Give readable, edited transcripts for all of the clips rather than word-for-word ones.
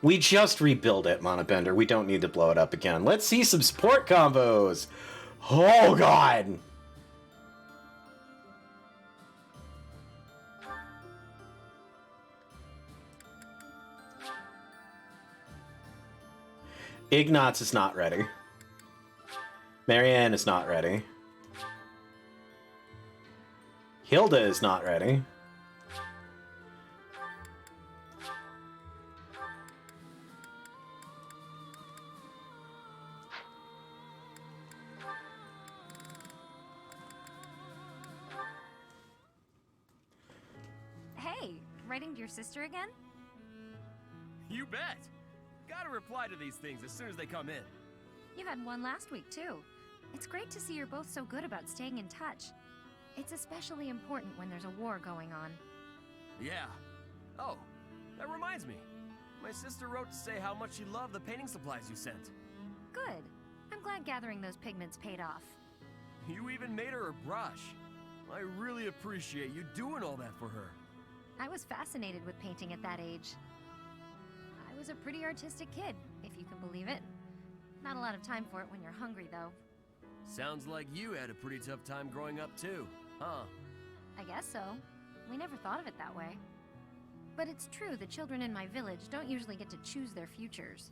We just rebuild it, Monobender. We don't need to blow it up again. Let's see some support combos. Oh, God. Ignatz is not ready. Marianne is not ready. Hilda is not ready. Hey, writing to your sister again? You bet! Gotta reply to these things as soon as they come in. You had one last week, too. It's great to see you're both so good about staying in touch. It's especially important when there's a war going on. Yeah. Oh, that reminds me. My sister wrote to say how much she loved the painting supplies you sent. Good. I'm glad gathering those pigments paid off. You even made her a brush. I really appreciate you doing all that for her. I was fascinated with painting at that age. I was a pretty artistic kid, if you can believe it. Not a lot of time for it when you're hungry, though. Sounds like you had a pretty tough time growing up, too, huh? I guess so. We never thought of it that way. But it's true the children in my village don't usually get to choose their futures.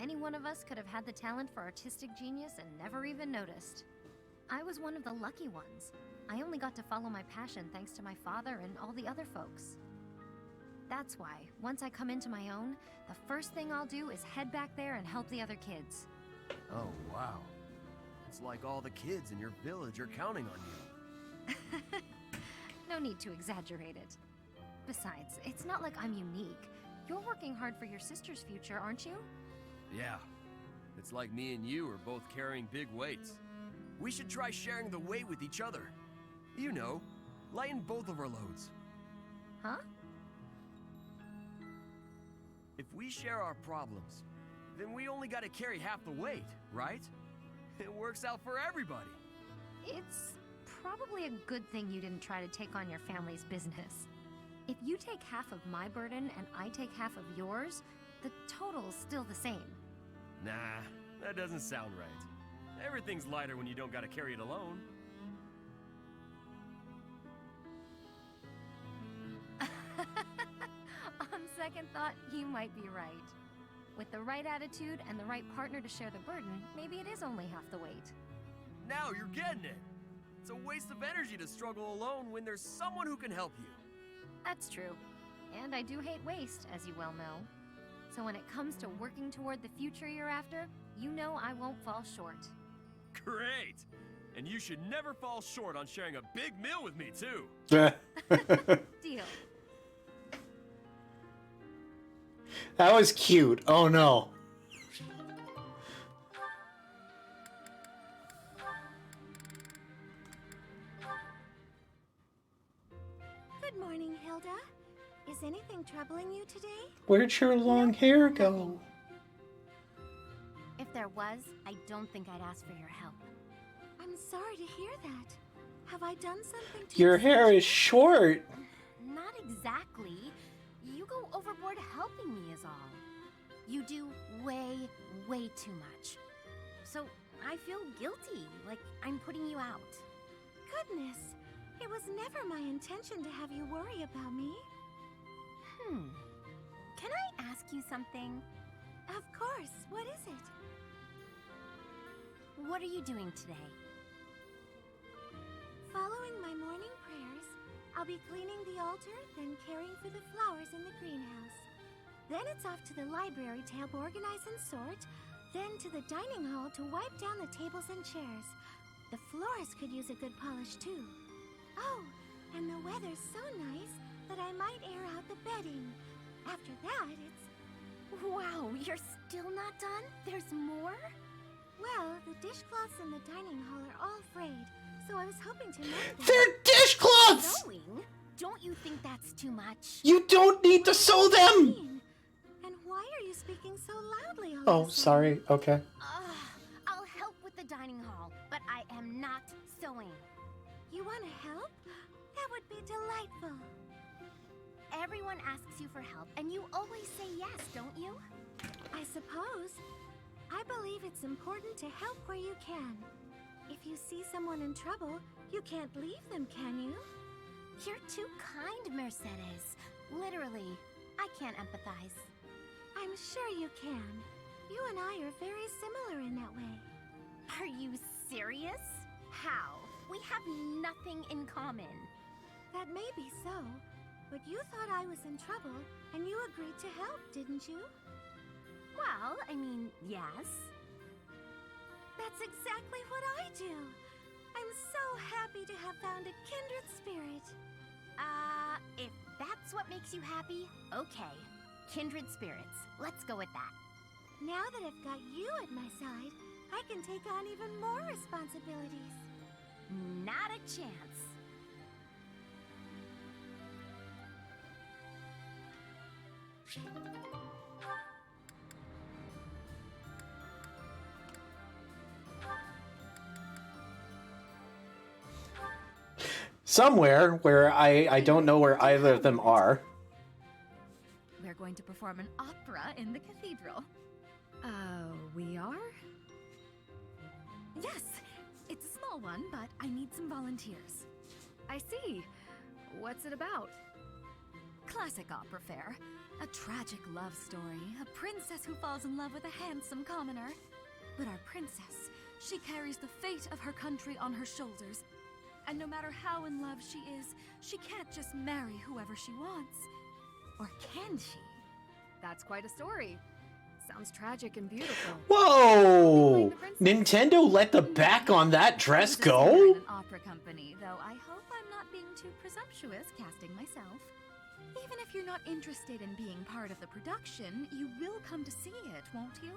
Any one of us could have had the talent for artistic genius and never even noticed. I was one of the lucky ones. I only got to follow my passion thanks to my father and all the other folks. That's why, once I come into my own, the first thing I'll do is head back there and help the other kids. Oh, wow. It's like all the kids in your village are counting on you. No need to exaggerate it. Besides, it's not like I'm unique. You're working hard for your sister's future, aren't you? Yeah. It's like me and you are both carrying big weights. We should try sharing the weight with each other. You know, lighten both of our loads. Huh? If we share our problems, then we only gotta carry half the weight, right? It works out for everybody. It's probably a good thing you didn't try to take on your family's business. If you take half of my burden and I take half of yours, the total's still the same. Nah, that doesn't sound right. Everything's lighter when you don't gotta carry it alone. On second thought, you might be right. With the right attitude and the right partner to share the burden, maybe it is only half the weight. Now you're getting it! It's a waste of energy to struggle alone when there's someone who can help you. That's true. And I do hate waste, as you well know. So when it comes to working toward the future you're after, you know I won't fall short. Great! And you should never fall short on sharing a big meal with me, too! Deal. That was cute. Oh, no. Good morning, Hilda. Is anything troubling you today? Where'd your long hair go? If there was, I don't think I'd ask for your help. I'm sorry to hear that. Have I done something to Your hair is short. Not exactly. You go overboard helping me is all. You do way, way too much. So I feel guilty, like I'm putting you out. Goodness, it was never my intention to have you worry about me. Can I ask you something? Of course, what is it? What are you doing today? Following my morning prayers, I'll be cleaning the altar, then caring for the flowers in the greenhouse. Then it's off to the library to help organize and sort, then to the dining hall to wipe down the tables and chairs. The floors could use a good polish too. Oh, and the weather's so nice that I might air out the bedding. After that, it's... Wow, you're still not done? There's more? Well, the dishcloths in the dining hall are all frayed, so I was hoping to make them... They're dishcloths! Sewing? Don't you think that's too much? You don't need to sew them! And why are you speaking so loudly all Oh, of a sudden? sorry. Okay. I'll help with the dining hall, but I am not sewing. You want to help? That would be delightful. Everyone asks you for help, and you always say yes, don't you? I suppose. I believe it's important to help where you can. If you see someone in trouble, you can't leave them, can you? You're too kind, Mercedes. Literally, I can't empathize. I'm sure you can. You and I are very similar in that way. Are you serious? How? We have nothing in common. That may be so, but you thought I was in trouble, and you agreed to help, didn't you? Well, I mean, yes. That's exactly what I do. I'm so happy to have found a kindred spirit. If that's what makes you happy, okay. Kindred spirits. Let's go with that. Now that I've got you at my side, I can take on even more responsibilities. Not a chance. Somewhere where I don't know where either of them are. We're going to perform an opera in the cathedral. We are? Yes! It's a small one, but I need some volunteers. I see. What's it about? Classic opera fare. A tragic love story. A princess who falls in love with a handsome commoner. But our princess, she carries the fate of her country on her shoulders. And no matter how in love she is, she can't just marry whoever she wants. Or can she? That's quite a story. Sounds tragic and beautiful. Whoa! Nintendo let the back on that dress go? In an opera company, though I hope I'm not being too presumptuous casting myself. Even if you're not interested in being part of the production, you will come to see it, won't you?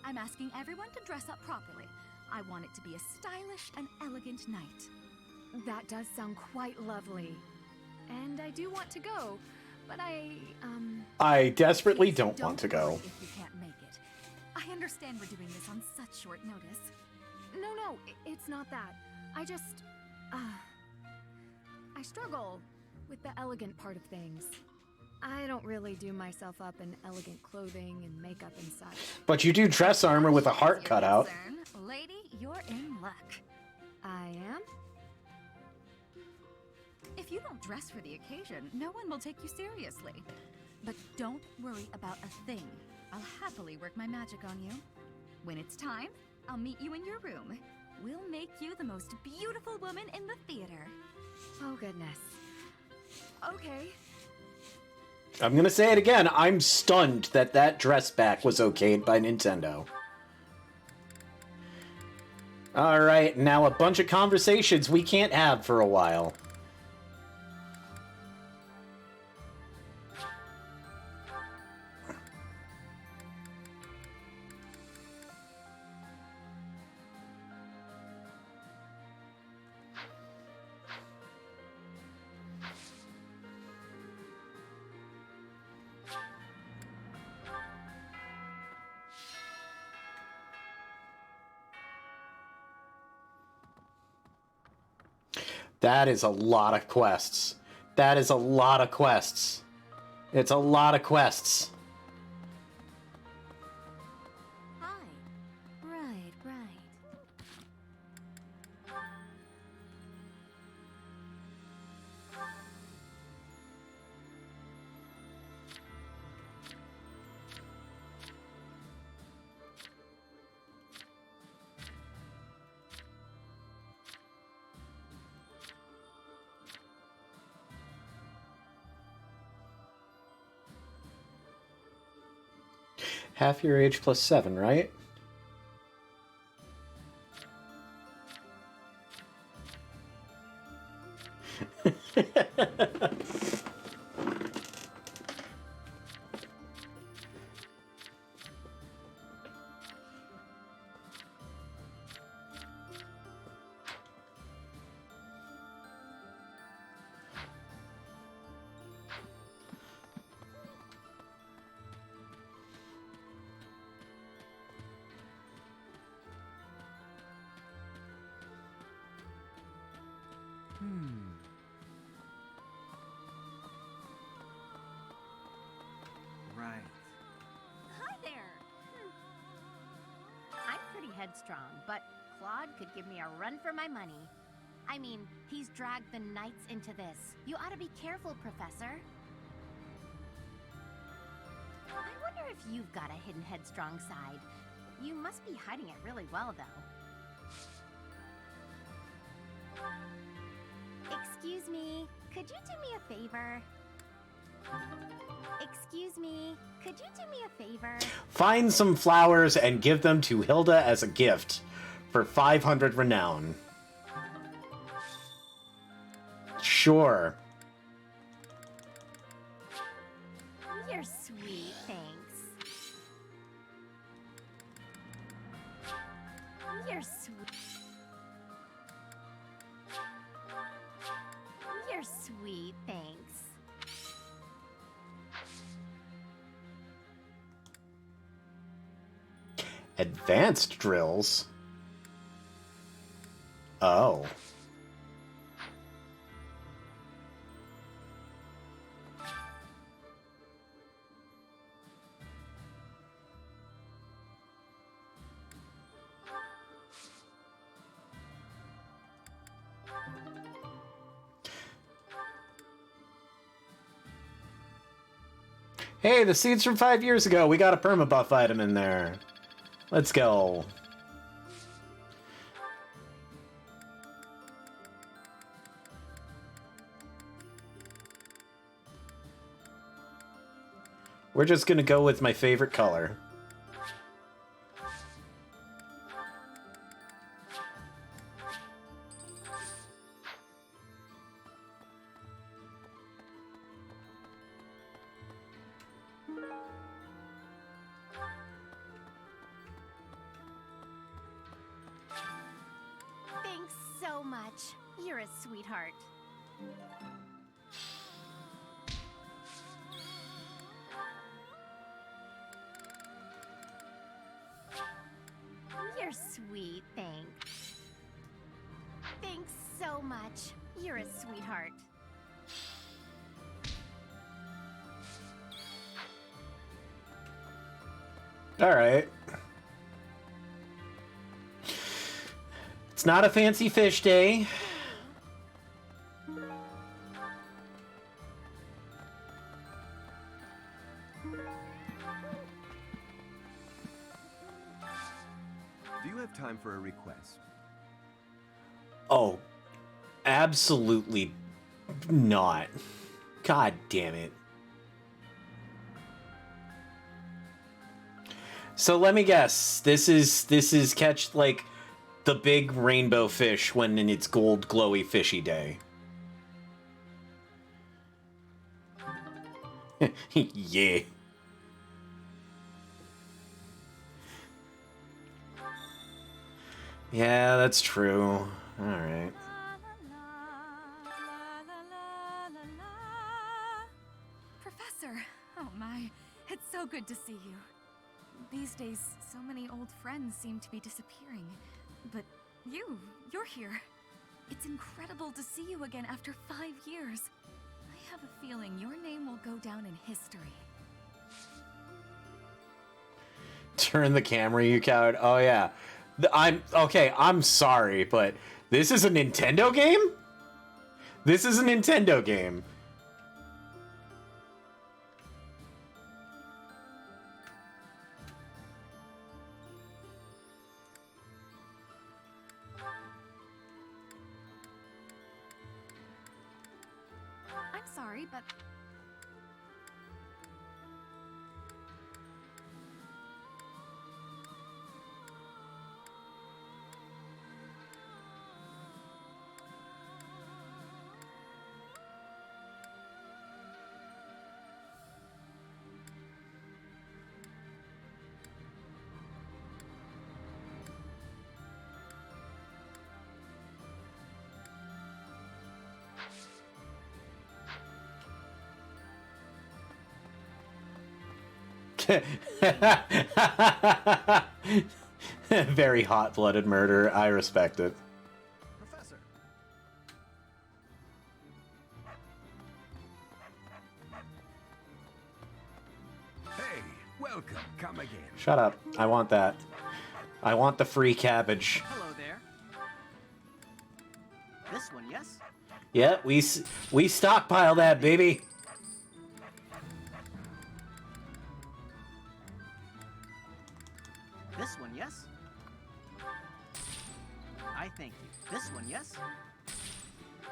I'm asking everyone to dress up properly. I want it to be a stylish and elegant night. That does sound quite lovely. And I do want to go, but I desperately please don't want to go. worry if you can't make it. I understand we're doing this on such short notice. No, it's not that. I just, I struggle with the elegant part of things. I don't really do myself up in elegant clothing and makeup and such. But you do dress armor with a heart Your cut out. concern, lady, you're in luck. I am? If you don't dress for the occasion, no one will take you seriously. But don't worry about a thing. I'll happily work my magic on you. When it's time, I'll meet you in your room. We'll make you the most beautiful woman in the theater. Oh, goodness. Okay. I'm gonna say it again. I'm stunned that that dress back was okayed by Nintendo. Alright, now a bunch of conversations we can't have for a while. That is a lot of quests. That is a lot of quests. It's a lot of quests. Hi. Right. Half your age plus 7, right? headstrong, but Claude could give me a run for my money. I mean, he's dragged the knights into this. You ought to be careful, Professor. I wonder if you've got a hidden headstrong side. You must be hiding it really well, though. Excuse me, could you do me a favor? Excuse me, could you do me a favor? Find some flowers and give them to Hilda as a gift for 500 renown. Sure. You're sweet, thanks. You're sweet. You're sweet, thanks. Advanced drills? Oh. Hey, the seeds from 5 years ago. We got a permabuff item in there. Let's go. We're just gonna go with my favorite color. Thanks so much. You're a sweetheart. You're sweet, thanks. Thanks so much. You're a sweetheart. All right. It's not a fancy fish day. Do you have time for a request? Oh, absolutely not. God damn it. So let me guess. This is catch like the big rainbow fish when in its gold glowy fishy day. Yeah. Yeah, that's true. All right. Professor! Oh my, it's so good to see you. These days, so many old friends seem to be disappearing. But you're here. It's incredible to see you again after 5 years. I have a feeling your name will go down in history. Turn the camera, you coward. Oh yeah. I'm sorry, but this is a Nintendo game? This is a Nintendo game. I'm sorry, but Very hot-blooded murder. I respect it. Professor! Hey, welcome. Come again. Shut up. I want that. I want the free cabbage. Hello there. This one, yes? Yeah, we stockpile that, baby. This one, yes? I thank you. This one, yes?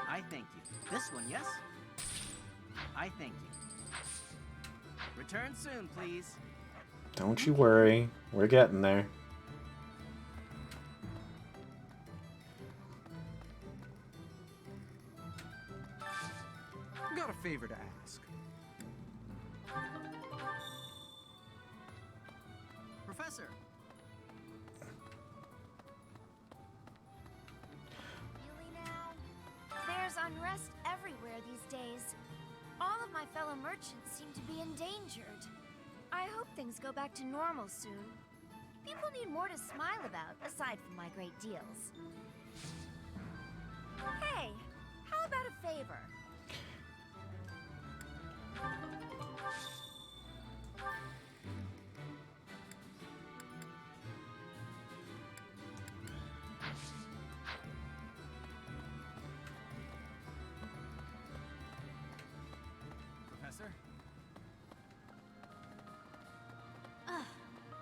I thank you. This one, yes? I thank you. Return soon, please. Don't you worry. We're getting there. Got a favor to ask. Professor! Really now? There's unrest everywhere these days. All of my fellow merchants seem to be endangered. I hope things go back to normal soon. People need more to smile about, aside from my great deals. Hey, how about a favor? Professor?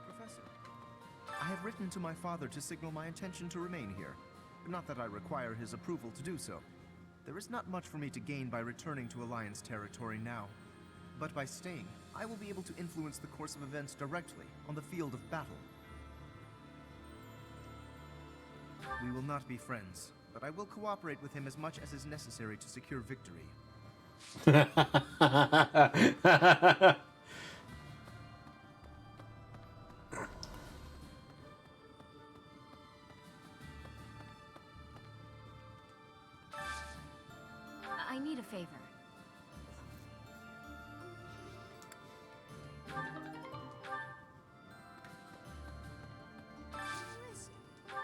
Professor, I have written to my father to signal my intention to remain here. Not that I require his approval to do so. There is not much for me to gain by returning to Alliance territory now. But by staying, I will be able to influence the course of events directly on the field of battle. We will not be friends, but I will cooperate with him as much as is necessary to secure victory. I need a favor.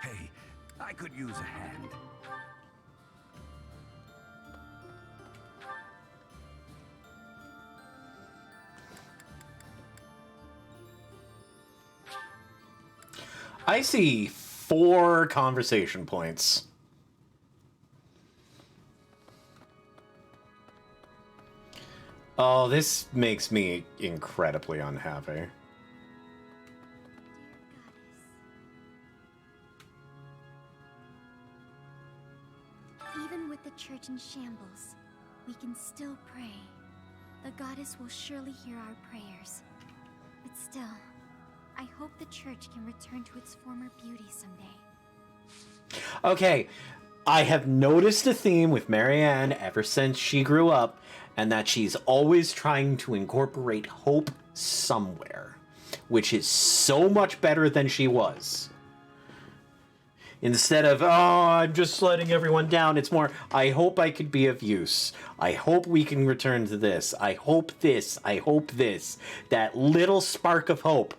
Hey, I could use a hand. I see 4 conversation points. Oh, this makes me incredibly unhappy. Even with the church in shambles, we can still pray. The goddess will surely hear our prayers. But still, I hope the church can return to its former beauty someday. Okay, I have noticed a theme with Marianne ever since she grew up, and that she's always trying to incorporate hope somewhere, which is so much better than she was. Instead of, oh, I'm just letting everyone down, it's more, I hope I could be of use. I hope we can return to this. I hope this. I hope this. That little spark of hope.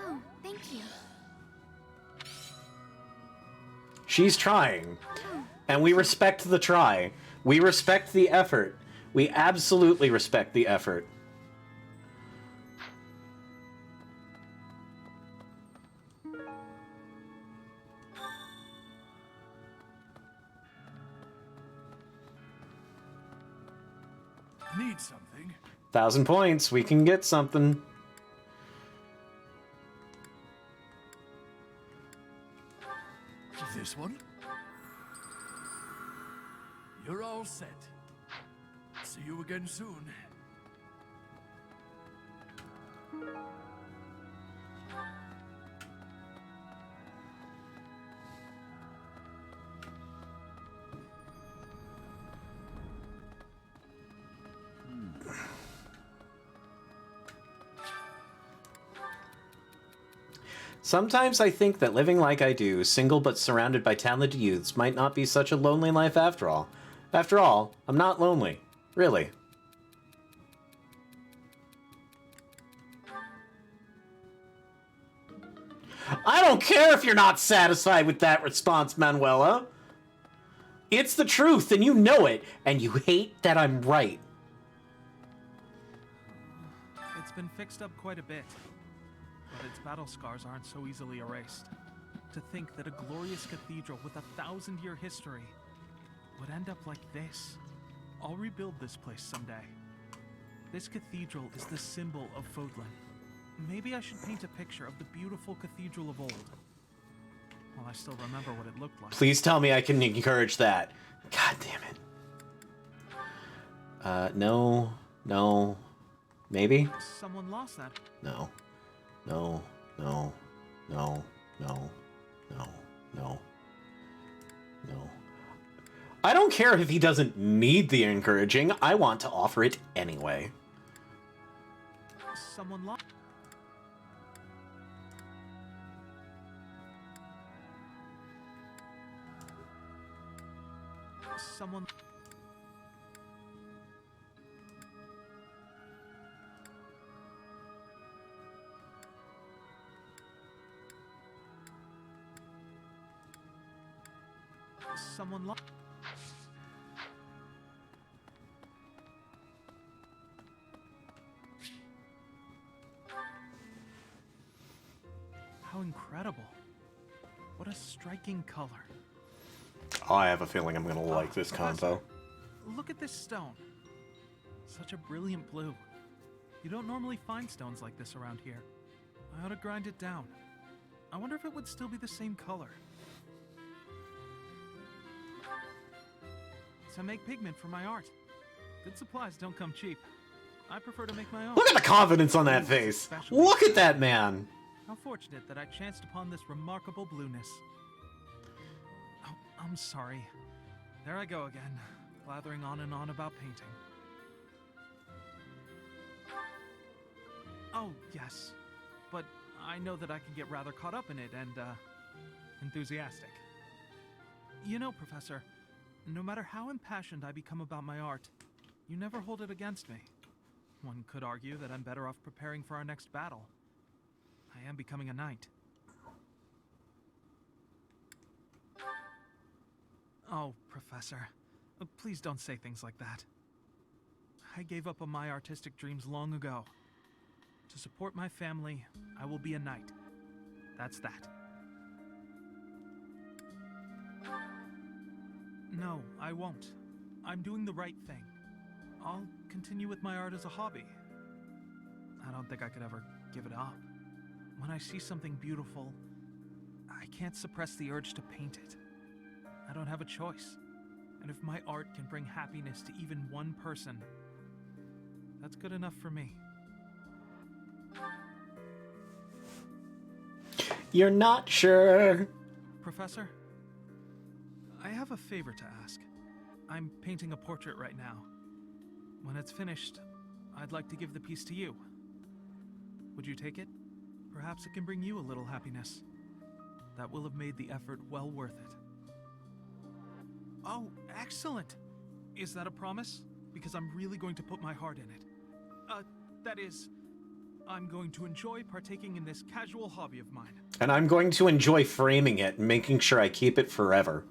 Oh, thank you. She's trying. And we respect the try. We respect the effort. We absolutely respect the effort. Need something? 1,000 points. We can get something. This one? You're all set. See you again soon. Sometimes I think that living like I do, single but surrounded by talented youths, might not be such a lonely life after all. After all, I'm not lonely. Really. I don't care if you're not satisfied with that response, Manuela. It's the truth, and you know it, and you hate that I'm right. It's been fixed up quite a bit, but its battle scars aren't so easily erased. To think that a glorious cathedral with a 1,000-year history would end up like this. I'll rebuild this place someday. This cathedral is the symbol of Fodlan. Maybe I should paint a picture of the beautiful cathedral of old. Well, I still remember what it looked like. Please tell me I can encourage that. God damn it. No. No. Maybe? Someone lost that. No. No. No. No. No. No. No. No. I don't care if he doesn't need the encouraging. I want to offer it anyway. Someone lost. Someone. Someone lost. How incredible. What a striking color. Oh, I have a feeling I'm gonna like this Professor, combo. Look at this stone. Such a brilliant blue. You don't normally find stones like this around here. I ought to grind it down. I wonder if it would still be the same color. To make pigment for my art. Good supplies don't come cheap. I prefer to make my own. Look at the confidence on that face. Look at that man. How fortunate that I chanced upon this remarkable blueness. Oh, I'm sorry. There I go again, blathering on and on about painting. Oh, yes. But I know that I can get rather caught up in it and, enthusiastic. You know, Professor, no matter how impassioned I become about my art, you never hold it against me. One could argue that I'm better off preparing for our next battle. I am becoming a knight. Oh, Professor, please don't say things like that. I gave up on my artistic dreams long ago. To support my family, I will be a knight. That's that. No, I won't. I'm doing the right thing. I'll continue with my art as a hobby. I don't think I could ever give it up. When I see something beautiful, I can't suppress the urge to paint it. I don't have a choice. And if my art can bring happiness to even one person, that's good enough for me. You're not sure. Professor, I have a favor to ask. I'm painting a portrait right now. When it's finished, I'd like to give the piece to you. Would you take it? Perhaps it can bring you a little happiness. That will have made the effort well worth it. Oh, excellent! Is that a promise? Because I'm really going to put my heart in it. That is, I'm going to enjoy partaking in this casual hobby of mine. And I'm going to enjoy framing it and making sure I keep it forever.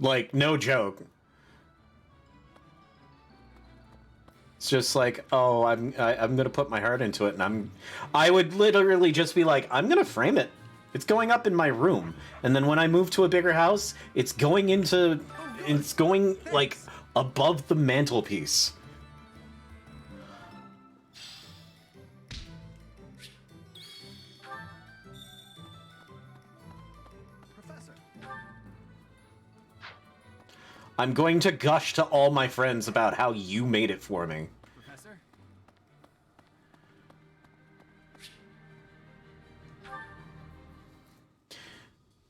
Like, no joke. It's just like, oh, I'm gonna put my heart into it, and I would literally just be like, I'm gonna frame it. It's going up in my room, and then when I move to a bigger house, it's going like above the mantelpiece. I'm going to gush to all my friends about how you made it for me. Professor?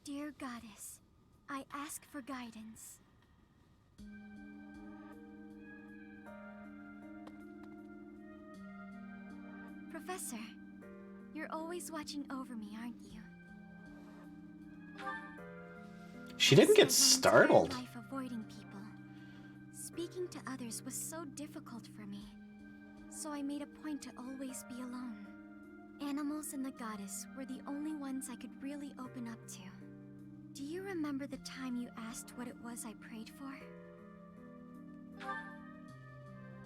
Dear Goddess, I ask for guidance. Professor, you're always watching over me, aren't you? She didn't get Spent my entire startled. life avoiding people. Speaking to others was so difficult for me, so I made a point to always be alone. Animals and the goddess were the only ones I could really open up to. Do you remember the time you asked what it was I prayed for?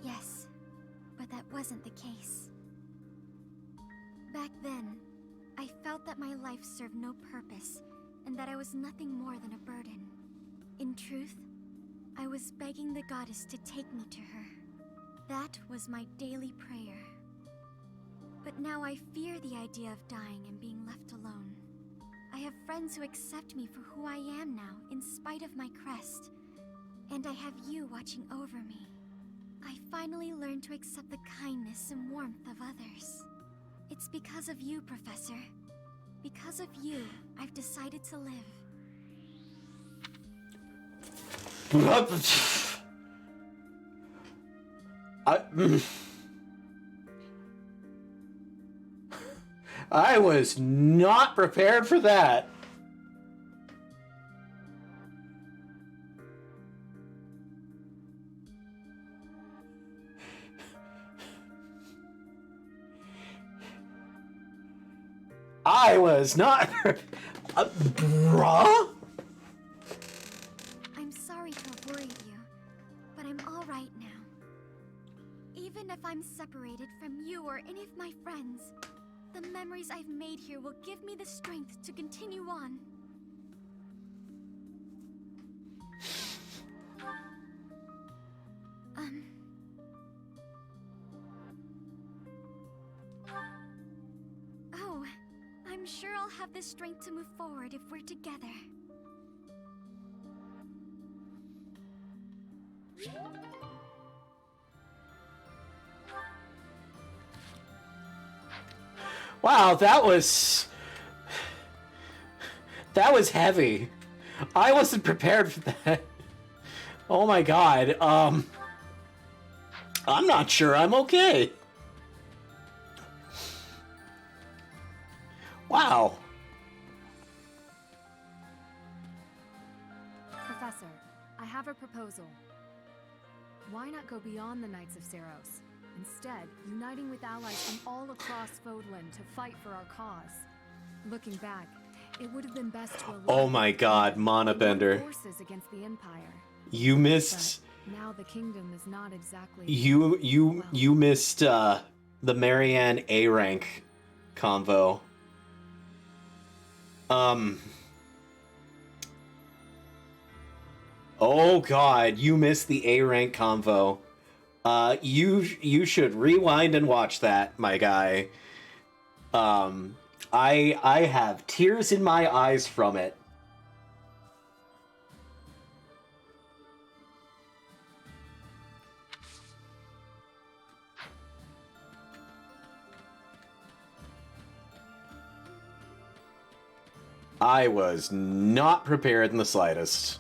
Yes, but that wasn't the case. Back then, I felt that my life served no purpose, and that I was nothing more than a burden. In truth, I was begging the goddess to take me to her. That was my daily prayer. But now I fear the idea of dying and being left alone. I have friends who accept me for who I am now, in spite of my crest. And I have you watching over me. I finally learned to accept the kindness and warmth of others. It's because of you, Professor. Because of you, I've decided to live. I was not prepared for that. I was not. Bruh? I'm sorry to have worried you, but I'm all right now. Even if I'm separated from you or any of my friends, the memories I've made here will give me the strength to continue on. Oh, I'm sure I'll have the strength to move forward if we're together. Wow, that was heavy. I wasn't prepared for that. Oh my god. I'm not sure I'm okay. Wow. Professor, I have a proposal. Why not go beyond the Knights of Seros? Instead, uniting with allies from all across Fodland to fight for our cause. Looking back, it would have been best to align Oh my god, Mana Bender. forces against the Empire. You missed But now the kingdom is not exactly you missed the Marianne A rank convo. Oh god, you missed the A rank convo. You should rewind and watch that, my guy. I have tears in my eyes from it. I was not prepared in the slightest.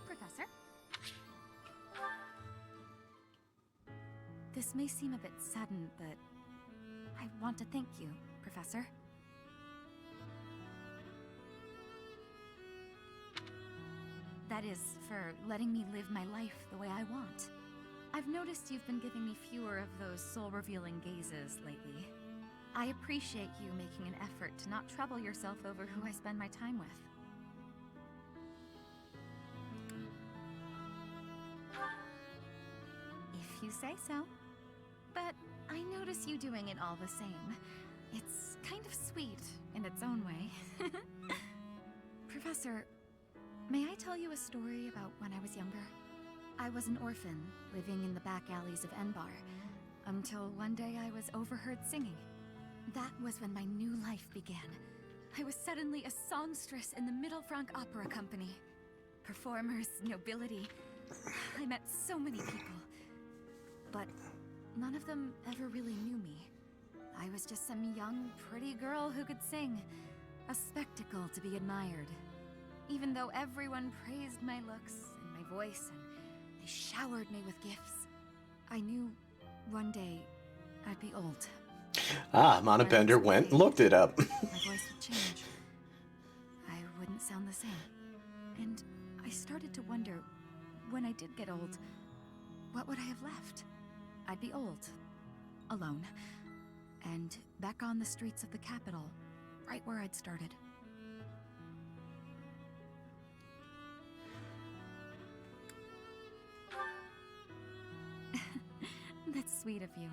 Professor? This may seem a bit sudden, but I want to thank you, Professor. That is, for letting me live my life the way I want. I've noticed you've been giving me fewer of those soul-revealing gazes lately. I appreciate you making an effort to not trouble yourself over who I spend my time with. If you say so. But I notice you doing it all the same. It's kind of sweet in its own way. Professor, may I tell you a story about when I was younger? I was an orphan, living in the back alleys of Enbar, until one day I was overheard singing. That was when my new life began. I was suddenly a songstress in the Middle Frank Opera Company. Performers, nobility. I met so many people. But none of them ever really knew me. I was just some young, pretty girl who could sing. A spectacle to be admired. even though everyone praised my looks and my voice and they showered me with gifts. I knew one day I'd be old. Ah, Monabender went and looked it up. My voice would change. I wouldn't sound the same. And I started to wonder, when I did get old, what would I have left? I'd be old, alone, and back on the streets of the capital, right where I'd started. That's sweet of you,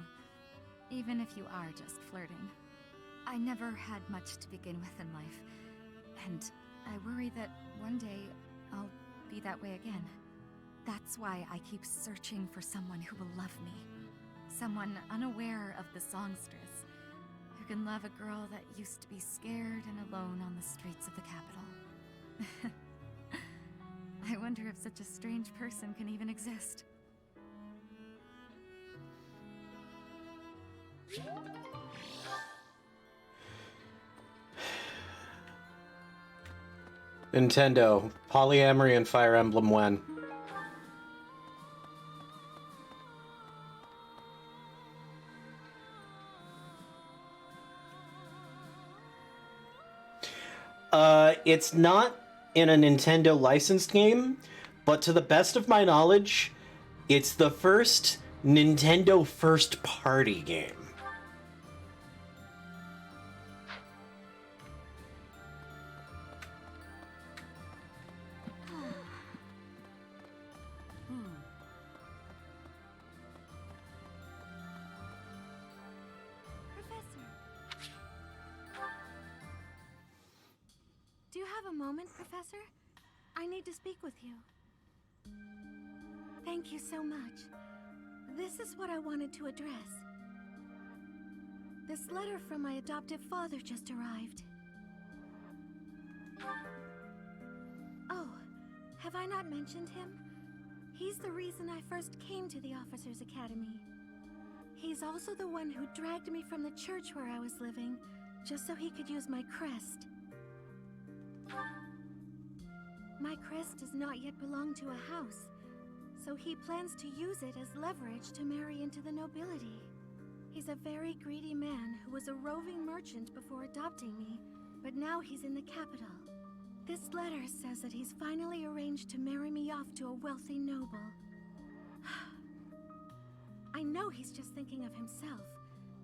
even if you are just flirting. I never had much to begin with in life, and I worry that one day I'll be that way again. That's why I keep searching for someone who will love me. Someone unaware of the songstress, who can love a girl that used to be scared and alone on the streets of the capital. I wonder if such a strange person can even exist. Nintendo, polyamory and Fire Emblem when? It's not in a Nintendo licensed game, but to the best of my knowledge, it's the first Nintendo first party game. Do you have a moment, Professor? I need to speak with you. Thank you so much. This is what I wanted to address. This letter from my adoptive father just arrived. Oh, have I not mentioned him? He's the reason I first came to the Officers' Academy. He's also the one who dragged me from the church where I was living, just so he could use my crest. My crest does not yet belong to a house, so he plans to use it as leverage to marry into the nobility. He's a very greedy man who was a roving merchant before adopting me, but now he's in the capital. This letter says that he's finally arranged to marry me off to a wealthy noble. I know he's just thinking of himself,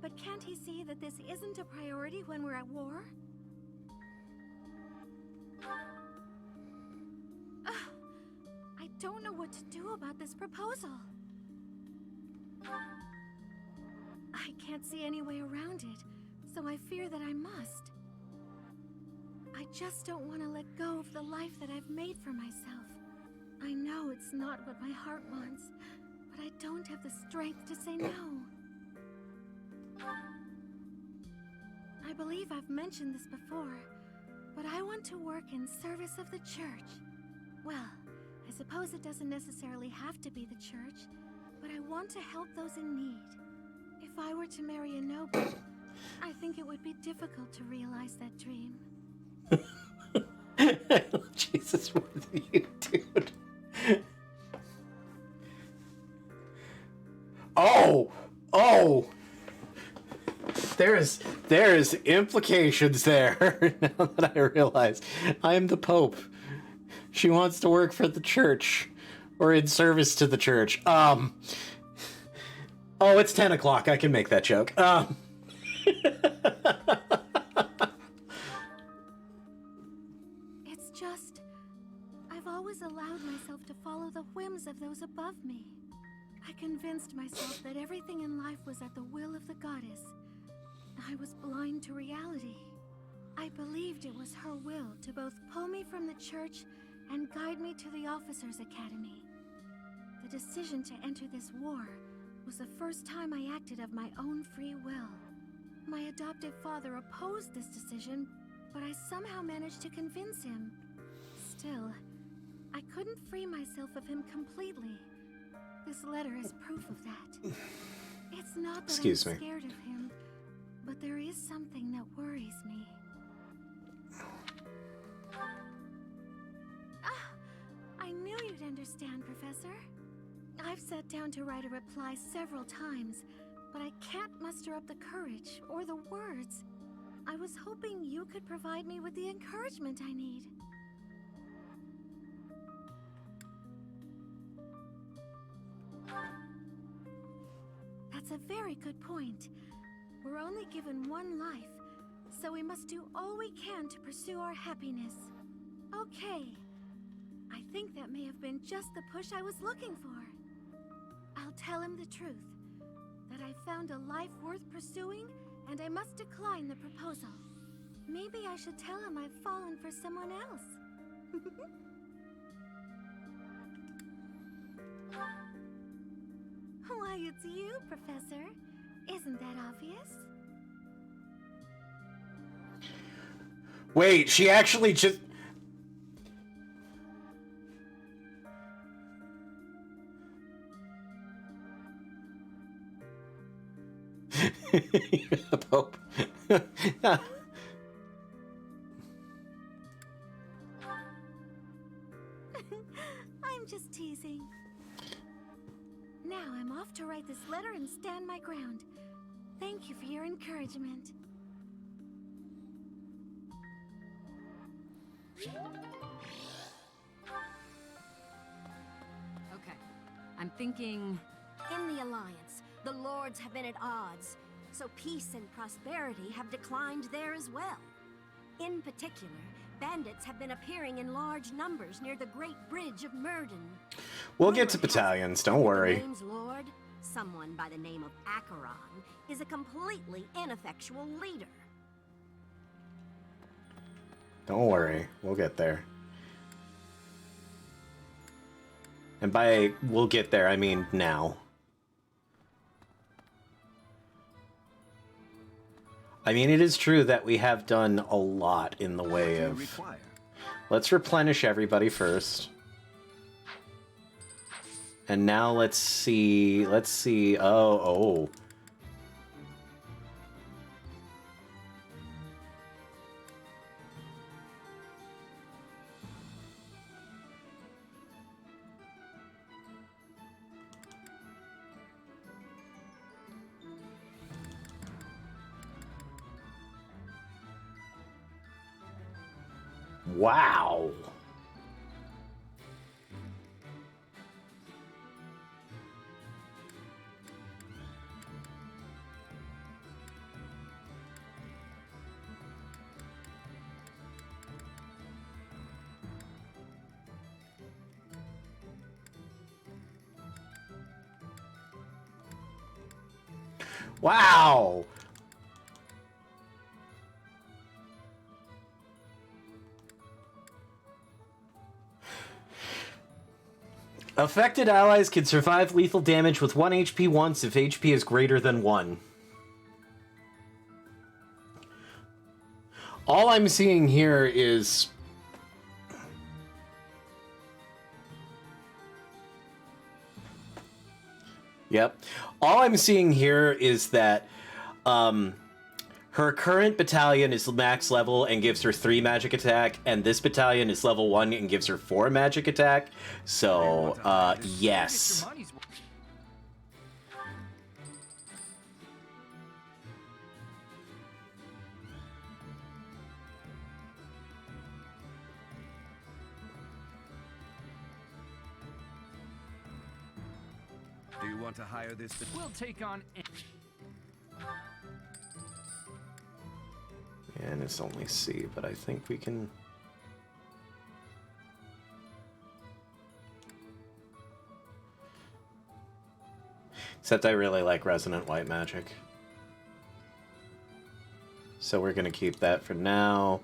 but can't he see that this isn't a priority when we're at war? I don't know what to do about this proposal. I can't see any way around it, so I fear that I must. I just don't want to let go of the life that I've made for myself. I know it's not what my heart wants, but I don't have the strength to say no. I believe I've mentioned this before, but I want to work in service of the church. Well, I suppose it doesn't necessarily have to be the church, but I want to help those in need. If I were to marry a noble, I think it would be difficult to realize that dream. Jesus, what are you, dude? Oh! There's implications there, now that I realize. I am the Pope. She wants to work for the church, or in service to the church. Oh, it's 10 o'clock. I can make that joke. It's just, I've always allowed myself to follow the whims of those above me. I convinced myself that everything in life was at the will of the goddess. I was blind to reality. I believed it was her will to both pull me from the church and guide me to the Officers' Academy. The decision to enter this war was the first time I acted of my own free will. My adoptive father opposed this decision, but I somehow managed to convince him. Still, I couldn't free myself of him completely. This letter is proof of that. It's not that I'm scared of him, but there is something that worries me. understand, Professor. I've sat down to write a reply several times, but I can't muster up the courage or the words. I was hoping you could provide me with the encouragement I need. That's a very good point. We're only given one life, so we must do all we can to pursue our happiness. Okay. I think that may have been just the push I was looking for. I'll tell him the truth. That I found a life worth pursuing, and I must decline the proposal. Maybe I should tell him I've fallen for someone else. Why, it's you, Professor. Isn't that obvious? Wait, she actually just... The Pope. I'm just teasing. Now I'm off to write this letter and stand my ground. Thank you for your encouragement. Okay, I'm thinking... In the Alliance, the Lords have been at odds, so peace and prosperity have declined there as well. In particular, bandits have been appearing in large numbers near the Great Bridge of Murden. We'll get to battalions, don't worry. The name's Lord, someone by the name of Acheron, is a completely ineffectual leader. Don't worry, we'll get there. And by we'll get there, I mean now. I mean, it is true that we have done a lot in the way of... Let's replenish everybody first. And now let's see... Oh. Wow. Wow. Affected allies can survive lethal damage with 1 HP once if HP is greater than 1. All I'm seeing here is... Yep. All I'm seeing here is that her current battalion is max level and gives her 3 magic attack, and this battalion is level 1 and gives her 4 magic attack. So, yes. Do you want to hire this? We'll take on... And it's only C, but I think we can... Except I really like Resonant White Magic. So we're going to keep that for now.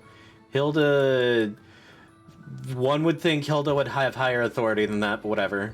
Hilda... One would think Hilda would have higher authority than that, but whatever.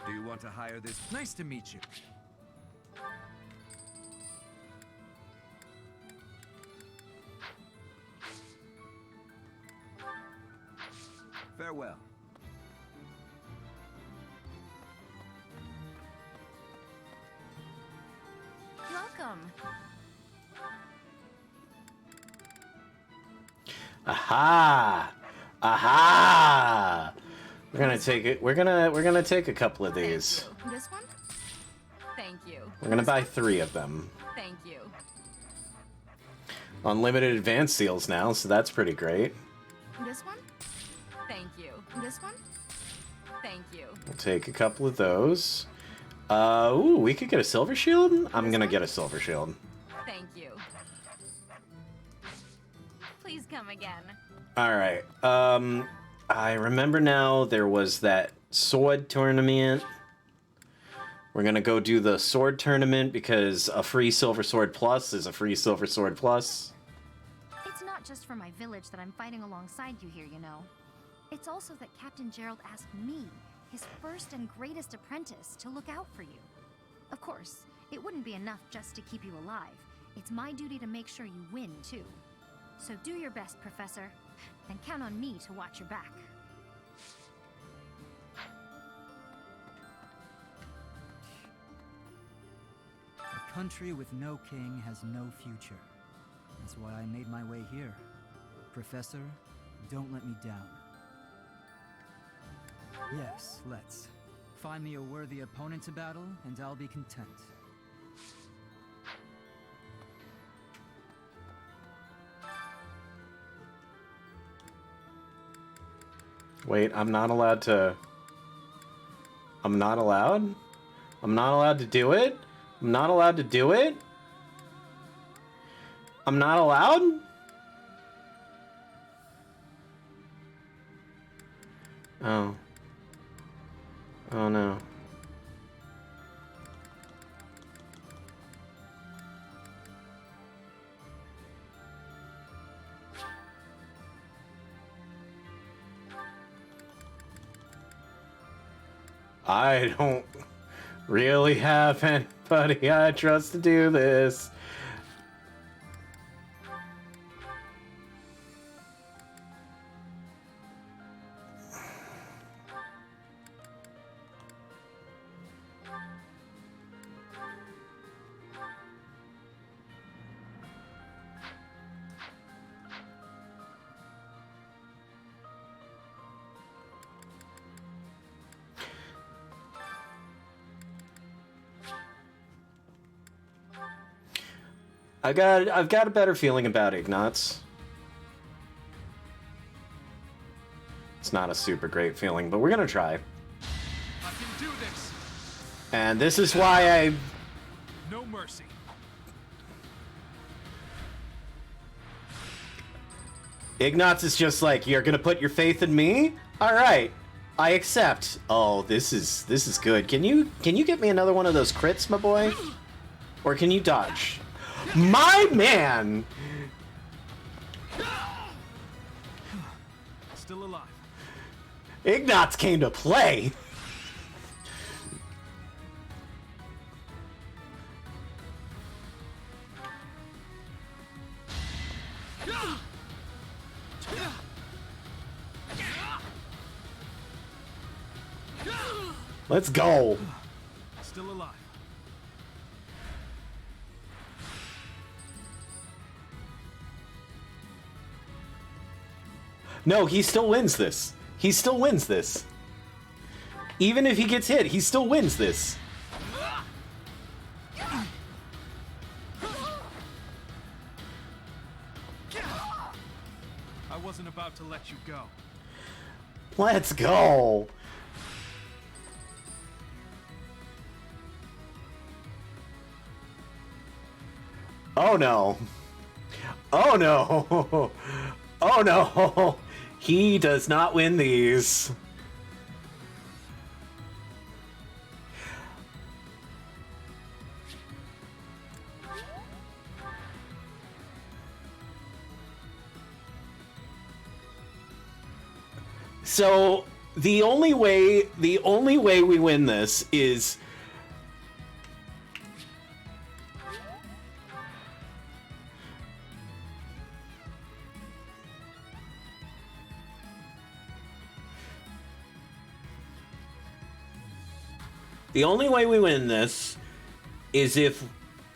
Do you want to hire this? Nice to meet you. Farewell. Welcome. Aha! Aha! We're gonna take it. We're gonna take a couple of these. This one? Thank you. We're gonna buy 3 of them. Thank you. Unlimited advance seals now, so that's pretty great. This one? Thank you. This one? Thank you. We'll take a couple of those. Ooh, we could get a silver shield? I'm gonna get a silver shield. Thank you. Please come again. Alright, I remember now there was that sword tournament. We're gonna go do the sword tournament because a free silver sword plus is a free silver sword plus. It's not just for my village that I'm fighting alongside you here, you know. It's also that Captain Gerald asked me, his first and greatest apprentice, to look out for you. Of course, it wouldn't be enough just to keep you alive. It's my duty to make sure you win, too. So do your best, Professor, and count on me to watch your back. A country with no king has no future. That's why I made my way here. Professor, don't let me down. Yes, let's. Find me a worthy opponent to battle, and I'll be content. Wait, I'm not allowed to... I'm not allowed? I'm not allowed to do it? I'm not allowed to do it? I'm not allowed? Oh. Oh no. I don't really have anybody I trust to do this. I've got a better feeling about Ignatz. It's not a super great feeling, but we're gonna try. I can do this. And this is why I... No mercy. Ignatz is just like, you're gonna put your faith in me? Alright. I accept. Oh, this is good. Can you get me another one of those crits, my boy? Or can you dodge? My man! Still alive. Ignatz came to play! Let's go! Still alive. No, he still wins this. He still wins this. Even if he gets hit, he still wins this. I wasn't about to let you go. Let's go! Oh no. Oh no. Oh no. He does not win these. So the only way we win this is if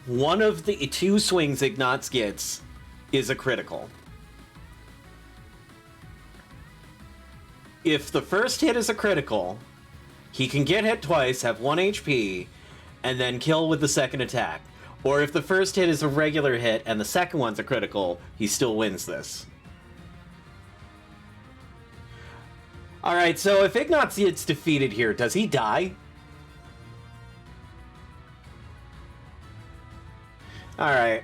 one of the two swings Ignatz gets is a critical. If the first hit is a critical, he can get hit twice, have 1 HP, and then kill with the second attack. Or if the first hit is a regular hit and the second one's a critical, he still wins this. Alright, so if Ignatz gets defeated here, does he die? Alright.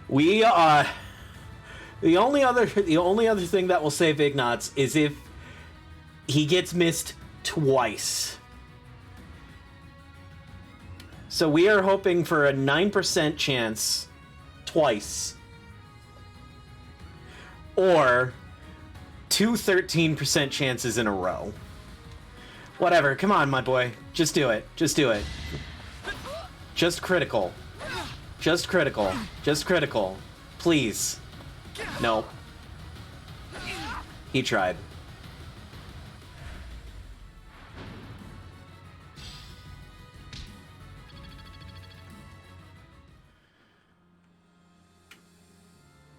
We, the only other thing that will save Ignatz is if he gets missed twice. So we are hoping for a 9% chance twice. Or 2 13% chances in a row. Whatever, come on, my boy. Just do it. Just do it. Just critical. Just critical. Just critical. Please. Nope. He tried.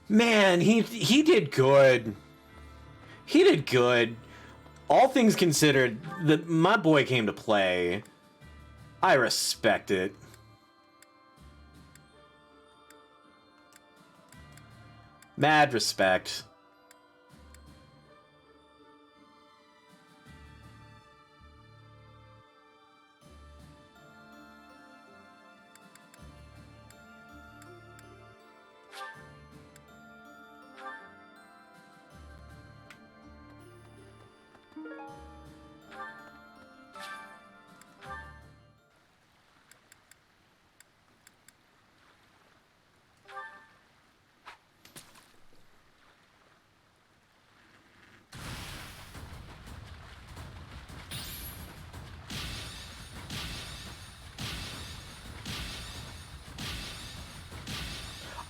Man, he did good. He did good. All things considered, my boy came to play. I respect it. Mad respect.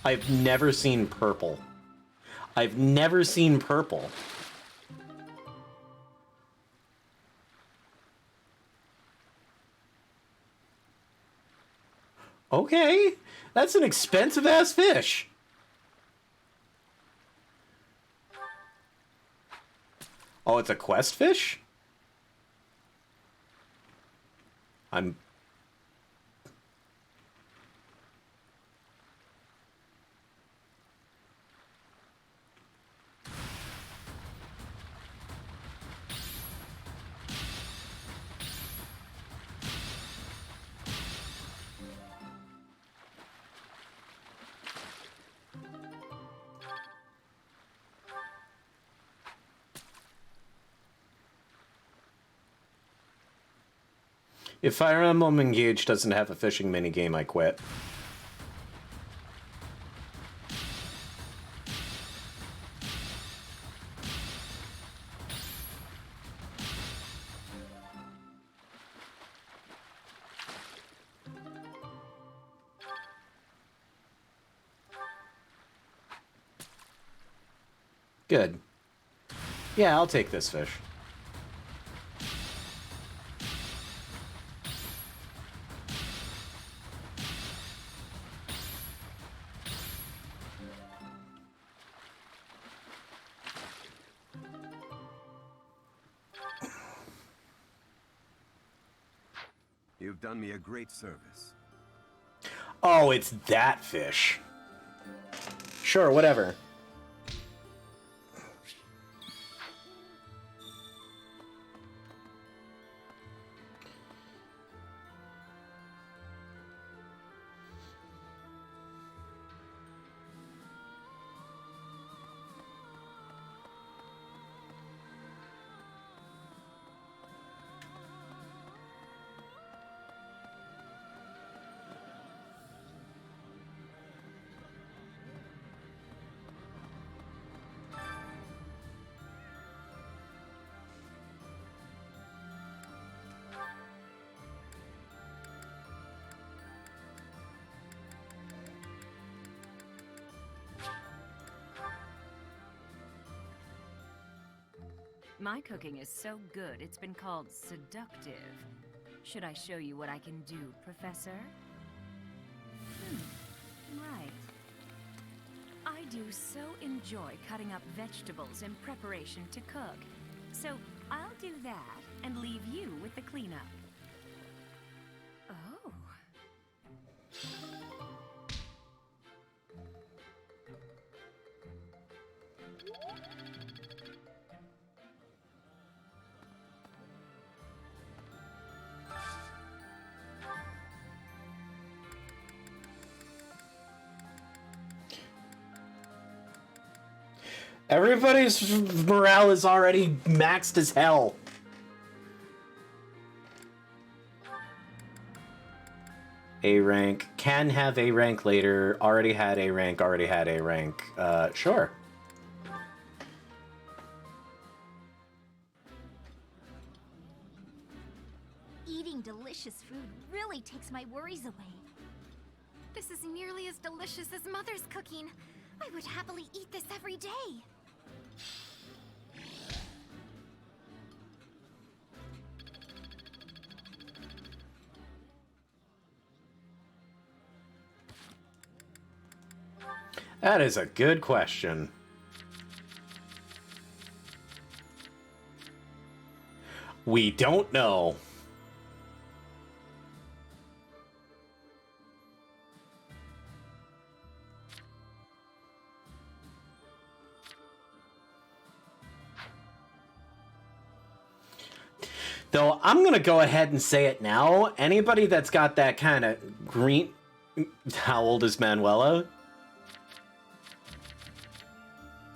I've never seen purple. I've never seen purple. Okay, that's an expensive-ass fish. Oh, it's a quest fish? I'm... If Fire Emblem Engage doesn't have a fishing minigame, I quit. Good. Yeah, I'll take this fish. You've done me a great service. Oh, it's that fish. Sure, whatever. My cooking is so good, it's been called seductive. Should I show you what I can do, Professor? Right. I do so enjoy cutting up vegetables in preparation to cook. So I'll do that and leave you with the cleanup. Oh. Everybody's morale is already maxed as hell. A rank. Can have A rank later. Already had A rank. Already had A rank. Sure. Eating delicious food really takes my worries away. This is nearly as delicious as Mother's cooking. I would happily eat this every day. That is a good question. We don't know. Though I'm going to go ahead and say it now. Anybody that's got that kind of green... How old is Manuela?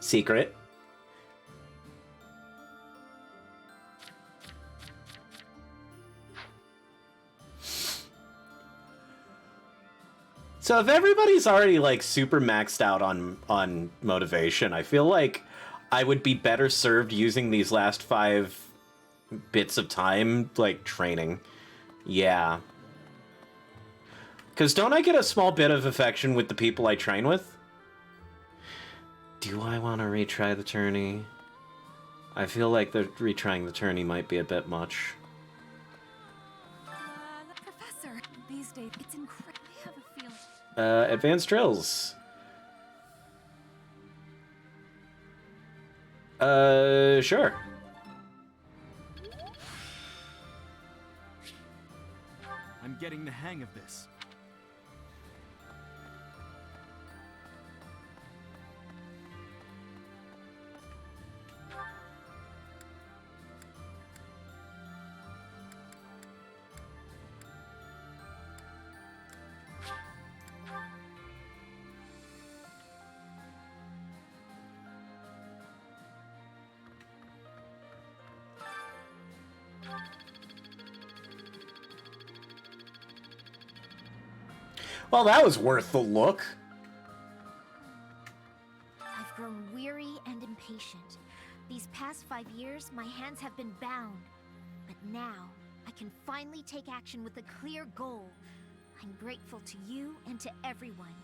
Secret. So if everybody's already like super maxed out on motivation, I feel like I would be better served using these last 5 bits of time like training. Yeah. Because don't I get a small bit of affection with the people I train with? Do I want to retry the tourney? I feel like retrying the tourney might be a bit much. Professor, these days it's incredible. I have a feeling. Advanced drills. Sure. I'm getting the hang of this. Well, that was worth the look. I've grown weary and impatient. These past 5 years, my hands have been bound. But now, I can finally take action with a clear goal. I'm grateful to you and to everyone.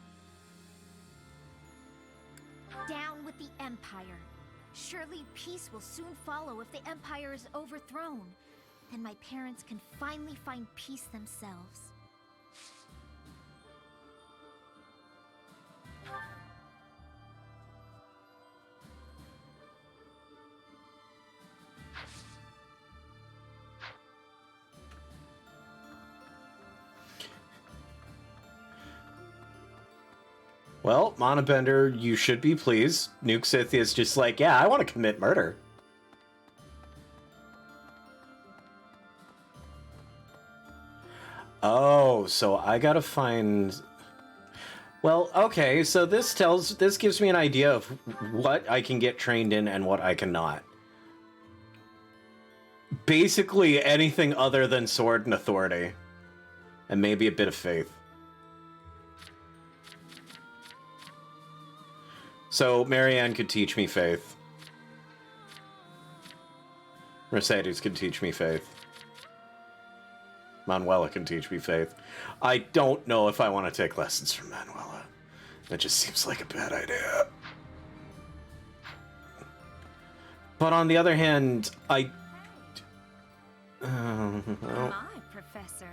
Down with the Empire. Surely peace will soon follow if the Empire is overthrown. Then my parents can finally find peace themselves. Well, Monobender, you should be pleased. Nuke Sith is just like, yeah, I want to commit murder. Oh, so I gotta find... Well, okay, so this gives me an idea of what I can get trained in and what I cannot. Basically anything other than sword and authority. And maybe a bit of faith. So, Marianne could teach me faith. Mercedes can teach me faith. Manuela can teach me faith. I don't know if I want to take lessons from Manuela. That just seems like a bad idea. But on the other hand, I... My professor,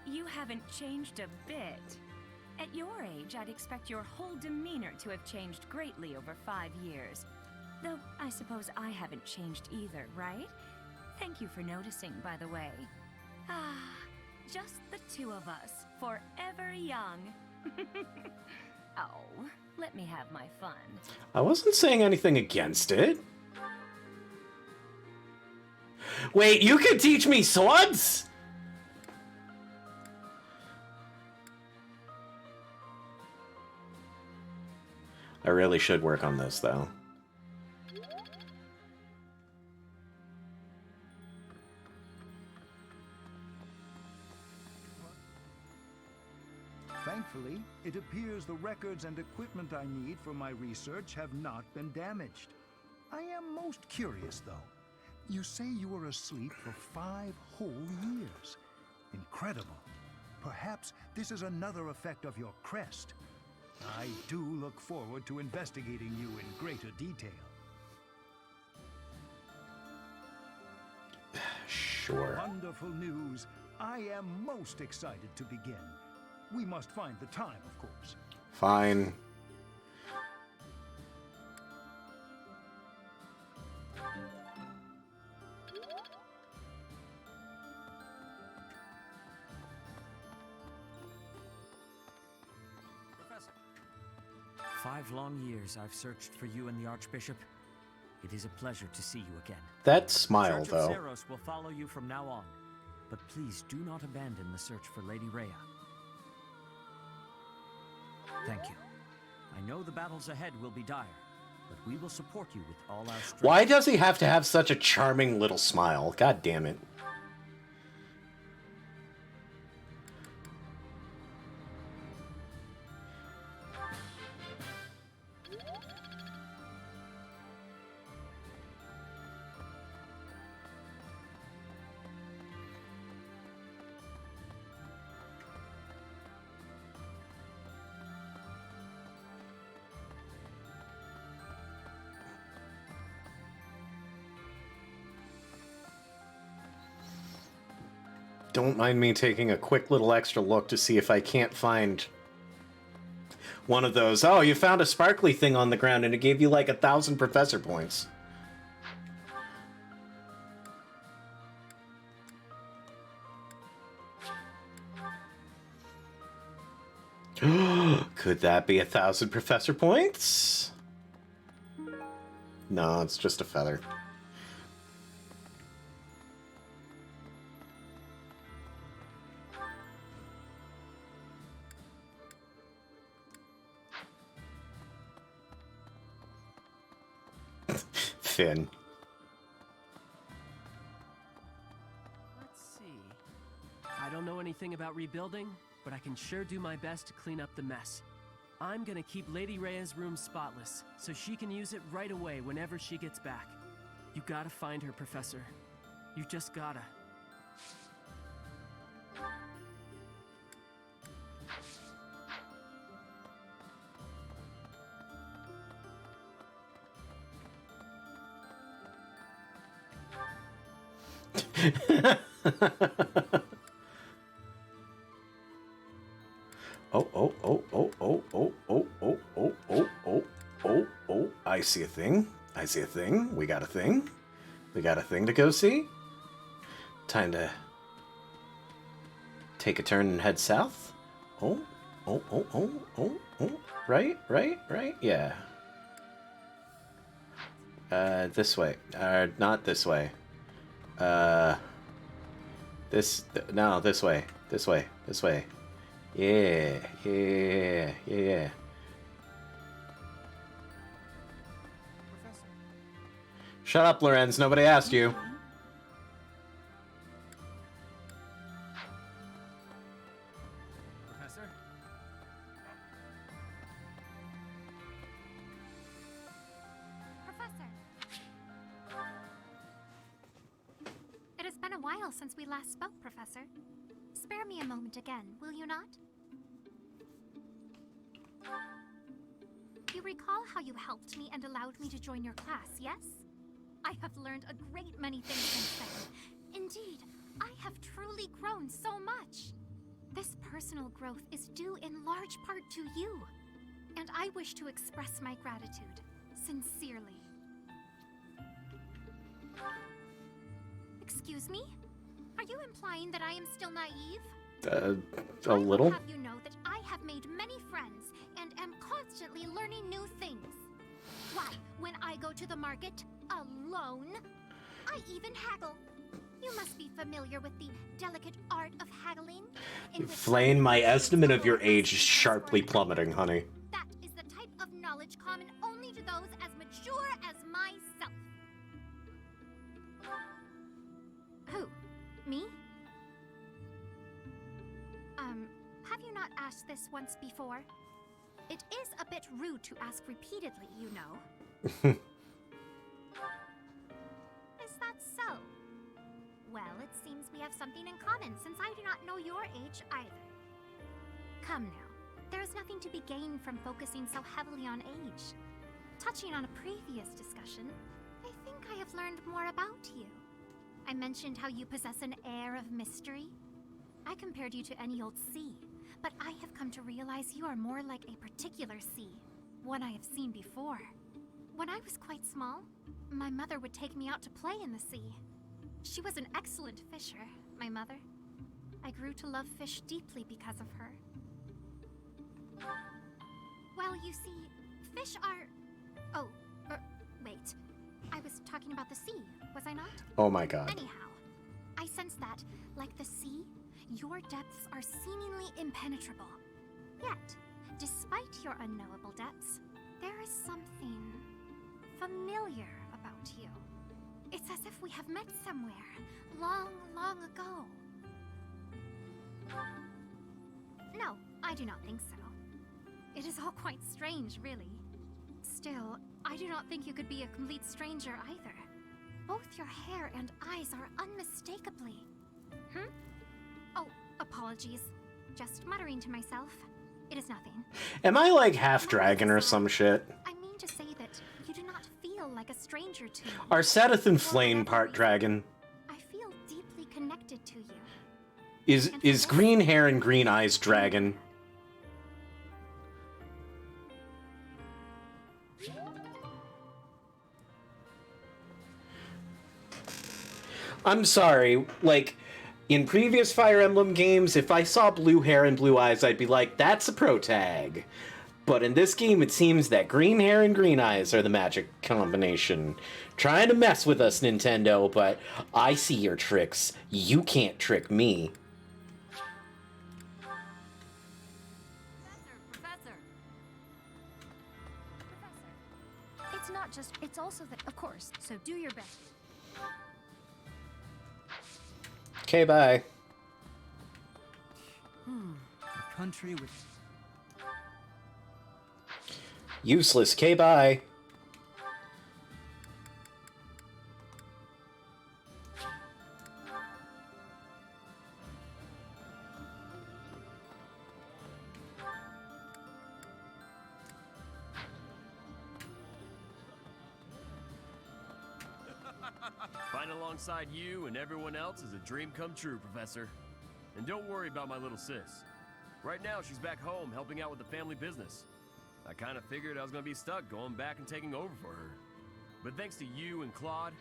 you haven't changed a bit. At your age, I'd expect your whole demeanor to have changed greatly over 5 years. Though, I suppose I haven't changed either, right? Thank you for noticing, by the way. Ah, just the two of us, forever young. Oh, let me have my fun. I wasn't saying anything against it. Wait, you can teach me swords? I really should work on this, though. Thankfully, it appears the records and equipment I need for my research have not been damaged. I am most curious, though. You say you were asleep for 5 whole years. Incredible. Perhaps this is another effect of your crest. I do look forward to investigating you in greater detail. Sure. Wonderful news. I am most excited to begin. We must find the time, of course. Fine. Professor. 5 long years I've searched for you and the Archbishop. It is a pleasure to see you again. That smile, Church though. of Zeros will follow you from now on. But please do not abandon the search for Lady Rhea. Thank you. I know the battles ahead will be dire, but we will support you with all our strength. Why does he have to have such a charming little smile? God damn it. Don't mind me taking a quick little extra look to see if I can't find one of those. Oh, you found a sparkly thing on the ground and it gave you like 1,000 professor points. Could that be 1,000 professor points? No, it's just a feather. Finn. Let's see. I don't know anything about rebuilding, but I can sure do my best to clean up the mess. I'm gonna keep Lady Rhea's room spotless, so she can use it right away whenever she gets back. You gotta find her, Professor. You just gotta. Oh, I see a thing. I see a thing. We got a thing. We got a thing to go see. Time to take a turn and head south. Oh. Right, yeah. This way. Not this way. No, this way. This way. Yeah. Shut up, Lorenz. Nobody asked you. Professor? Professor. It has been a while since we last spoke, Professor. Spare me a moment again, will you not? You recall how you helped me and allowed me to join your class, yes? I have learned a great many things since then. Indeed, I have truly grown so much. This personal growth is due in large part to you, and I wish to express my gratitude, sincerely. Excuse me? Are you implying that I am still naive? A little? I will have you know that I have made many friends and am constantly learning new things. Why, when I go to the market alone, I even haggle. You must be familiar with the delicate art of haggling. Flame, my estimate of your age is sharply plummeting, honey. That is the type of knowledge common only to those as mature as myself. Who? Me? Have you not asked this once before? It is a bit rude to ask repeatedly, you know. Is that so? Well, it seems we have something in common, since I do not know your age either. Come now, there is nothing to be gained from focusing so heavily on age. Touching on a previous discussion, I think I have learned more about you. I mentioned how you possess an air of mystery. I compared you to any old sea, but I have come to realize you are more like a particular sea, one I have seen before. When I was quite small, my mother would take me out to play in the sea. She was an excellent fisher, my mother. I grew to love fish deeply because of her. Well, you see, fish are... Oh, wait. I was talking about the sea, was I not? Oh my god. Anyhow, I sense that, like the sea, your depths are seemingly impenetrable. Yet, despite your unknowable depths, there is something familiar about you. It's as if we have met somewhere, long, long ago. No, I do not think so. It is all quite strange, really. Still, I do not think you could be a complete stranger either. Both your hair and eyes are unmistakably... Oh, apologies. Just muttering to myself. It is nothing. Am I like half dragon or some shit? I mean to say that you do not feel like a stranger to me. Are Sadith and Flame part dragon? I feel deeply connected to you. Is green hair and green eyes dragon? I'm sorry, like, in previous Fire Emblem games, if I saw blue hair and blue eyes, I'd be like, that's a pro tag. But in this game, it seems that green hair and green eyes are the magic combination. Trying to mess with us, Nintendo, but I see your tricks. You can't trick me. Professor. It's not just, it's also that, of course, so do your best. Okay, bye. A country with... Useless, okay, bye. Fighting alongside you and everyone else is a dream come true, Professor. And don't worry about my little sis. Right now, she's back home helping out with the family business. I kind of figured I was going to be stuck going back and taking over for her. But thanks to you and Claude,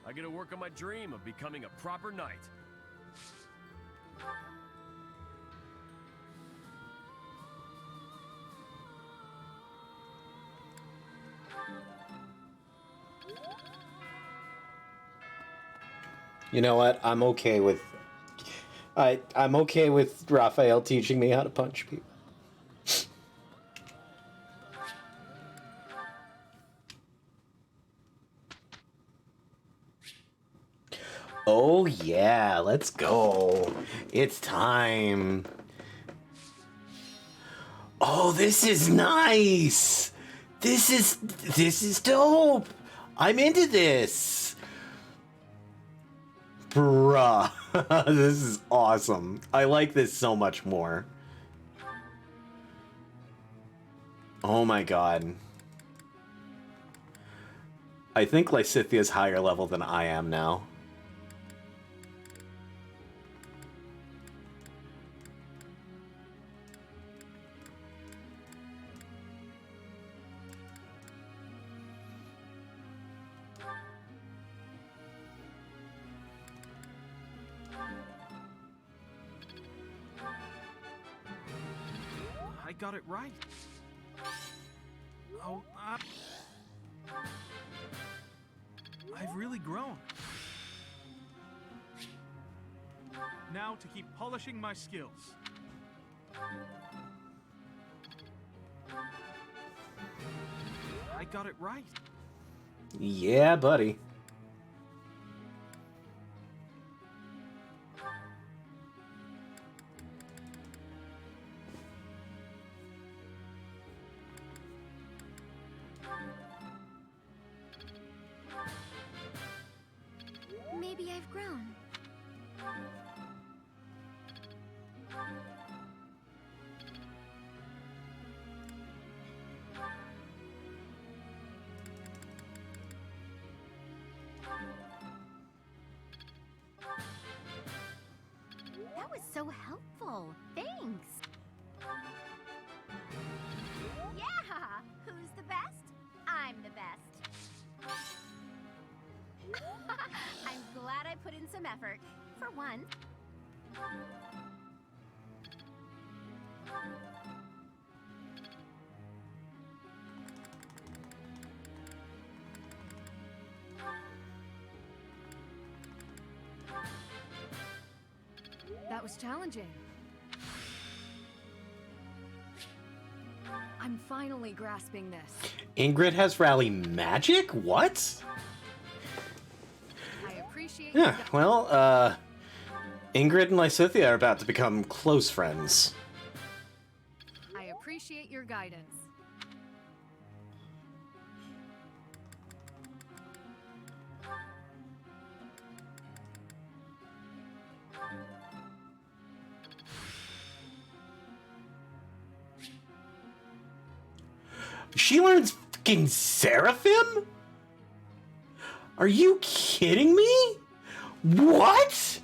I get to work on my dream of becoming a proper knight. You know what? I'm okay with... I'm okay with Raphael teaching me how to punch people. Oh yeah, let's go. It's time. Oh, this is nice. This is dope. I'm into this. Bruh. This is awesome. I like this so much more. Oh my god. I think Lysithia's higher level than I am now. I got it right. Oh, I've really grown. Now to keep polishing my skills. I got it right. Yeah, buddy. Maybe I've grown. That was so helpful. Thanks. Yeah! Who's the best? I'm the best. I'm glad I put in some effort. For once. That was challenging. I'm finally grasping this. Ingrid has rally magic? What? I appreciate Yeah, well, Ingrid and Lysithia are about to become close friends. I appreciate your guidance. She learns fucking Seraphim? Are you kidding me? What?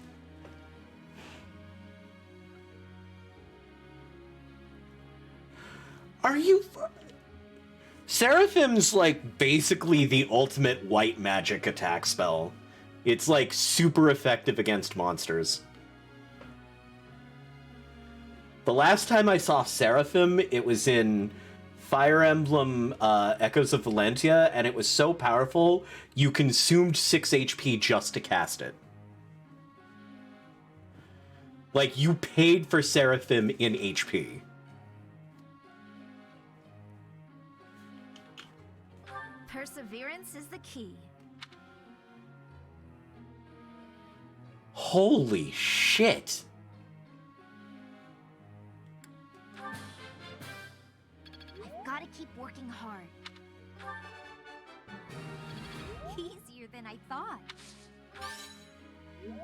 Are you... Seraphim's like basically the ultimate white magic attack spell. It's like super effective against monsters. The last time I saw Seraphim, it was in Fire Emblem Echoes of Valentia, and it was so powerful, you consumed 6 HP just to cast it. Like, you paid for Seraphim in HP. Perseverance is the key. Holy shit. Gotta keep working hard. Easier than I thought.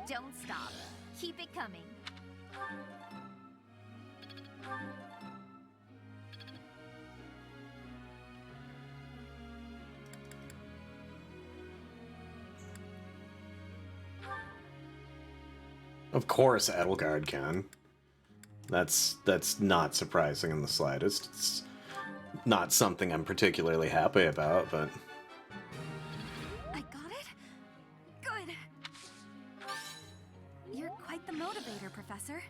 Don't stop. Keep it coming. Of course Edelgard can. That's not surprising in the slightest. It's not something I'm particularly happy about, but... I got it? Good! You're quite the motivator, Professor.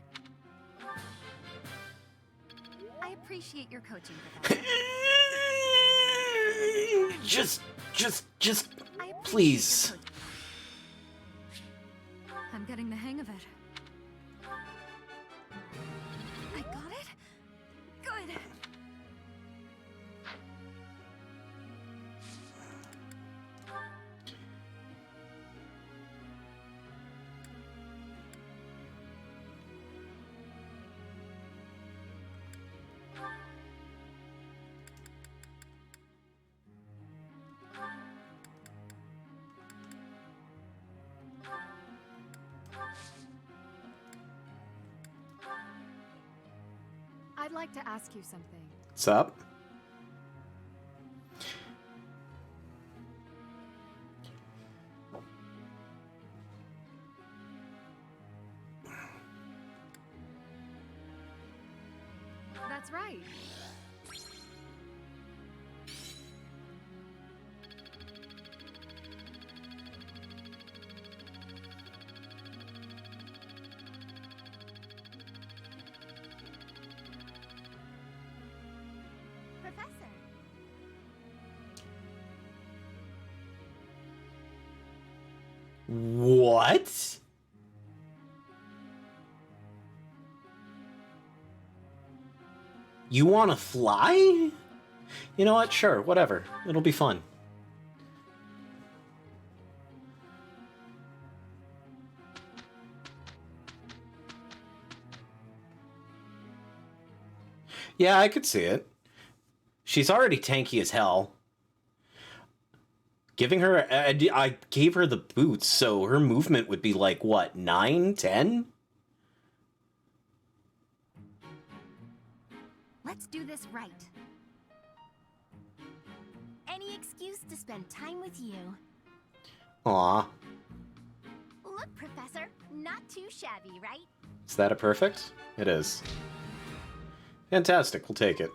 I appreciate your coaching, Professor. Just, please. I'm getting the hang of it. I got it? Good! I'd like to ask you something. What's up? That's right. Professor. What? You want to fly? You know what? Sure, whatever. It'll be fun. Yeah, I could see it. She's already tanky as hell. Giving her... I gave her the boots, so her movement would be like, what, 9, 10? Let's do this right. Any excuse to spend time with you. Aw. Look, Professor, not too shabby, right? Is that a perfect? It is. Fantastic, we'll take it.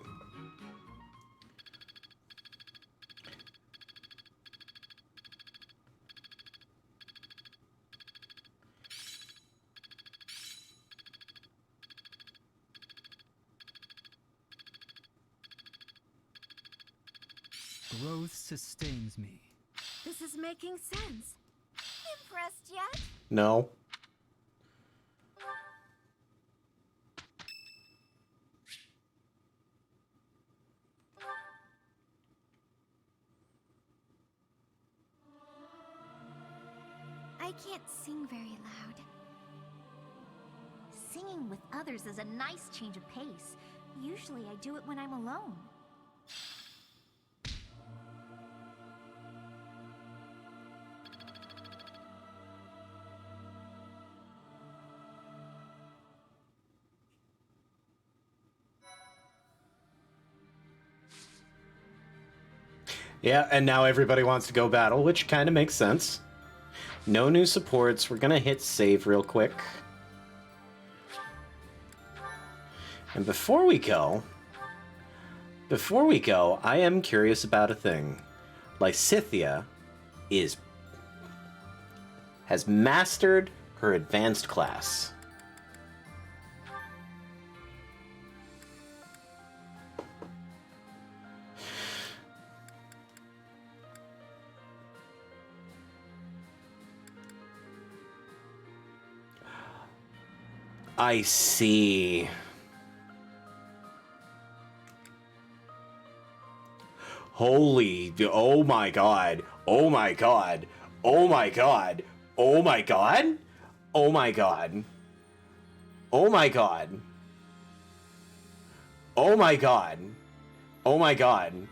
Growth sustains me. This is making sense. Impressed yet? No. I can't sing very loud. Singing with others is a nice change of pace. Usually I do it when I'm alone. Yeah, and now everybody wants to go battle, which kind of makes sense. No new supports. We're gonna hit save real quick. And before we go, I am curious about a thing. Lysithea has mastered her advanced class. I see. Holy, oh my god. Oh my god. Oh my god. Oh my god. Oh my god. Oh my god. Oh my god. Oh my god.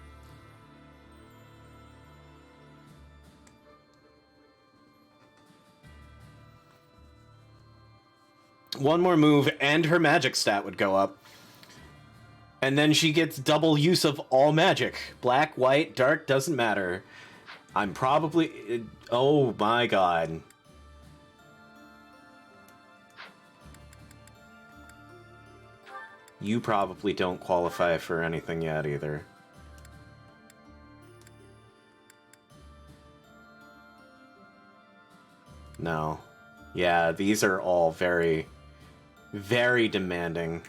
One more move and her magic stat would go up. And then she gets double use of all magic. Black, white, dark, doesn't matter. I'm probably... Oh my god. You probably don't qualify for anything yet either. No. Yeah, these are all very, very demanding.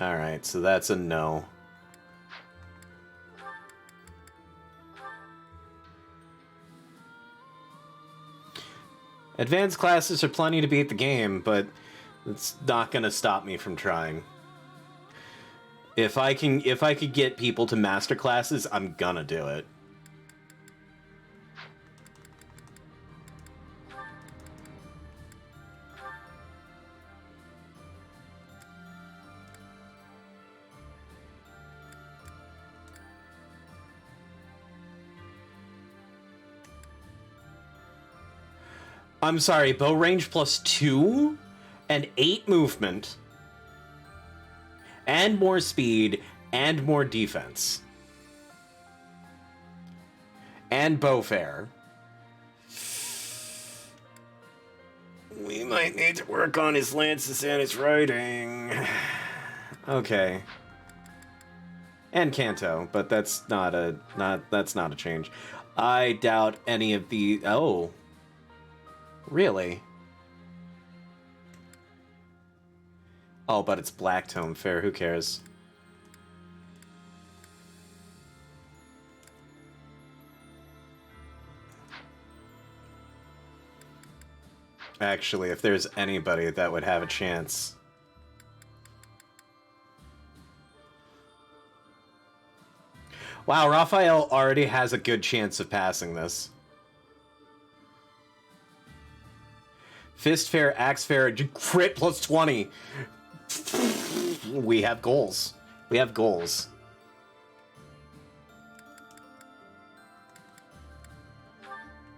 Alright, so that's a no. Advanced classes are plenty to beat the game, but it's not gonna stop me from trying. If I could get people to master classes, I'm gonna do it. I'm sorry, bow range +2 and 8 movement and more speed and more defense and bow fair. We might need to work on his lances and his writing. Okay. And Kanto, but that's not a change. I doubt any of the... Oh. Really? Oh, but it's Black Tome. Fair, who cares? Actually, if there's anybody that would have a chance... Wow, Raphael already has a good chance of passing this. Fist Fair, Axe Fair, crit plus 20. We have goals. We have goals.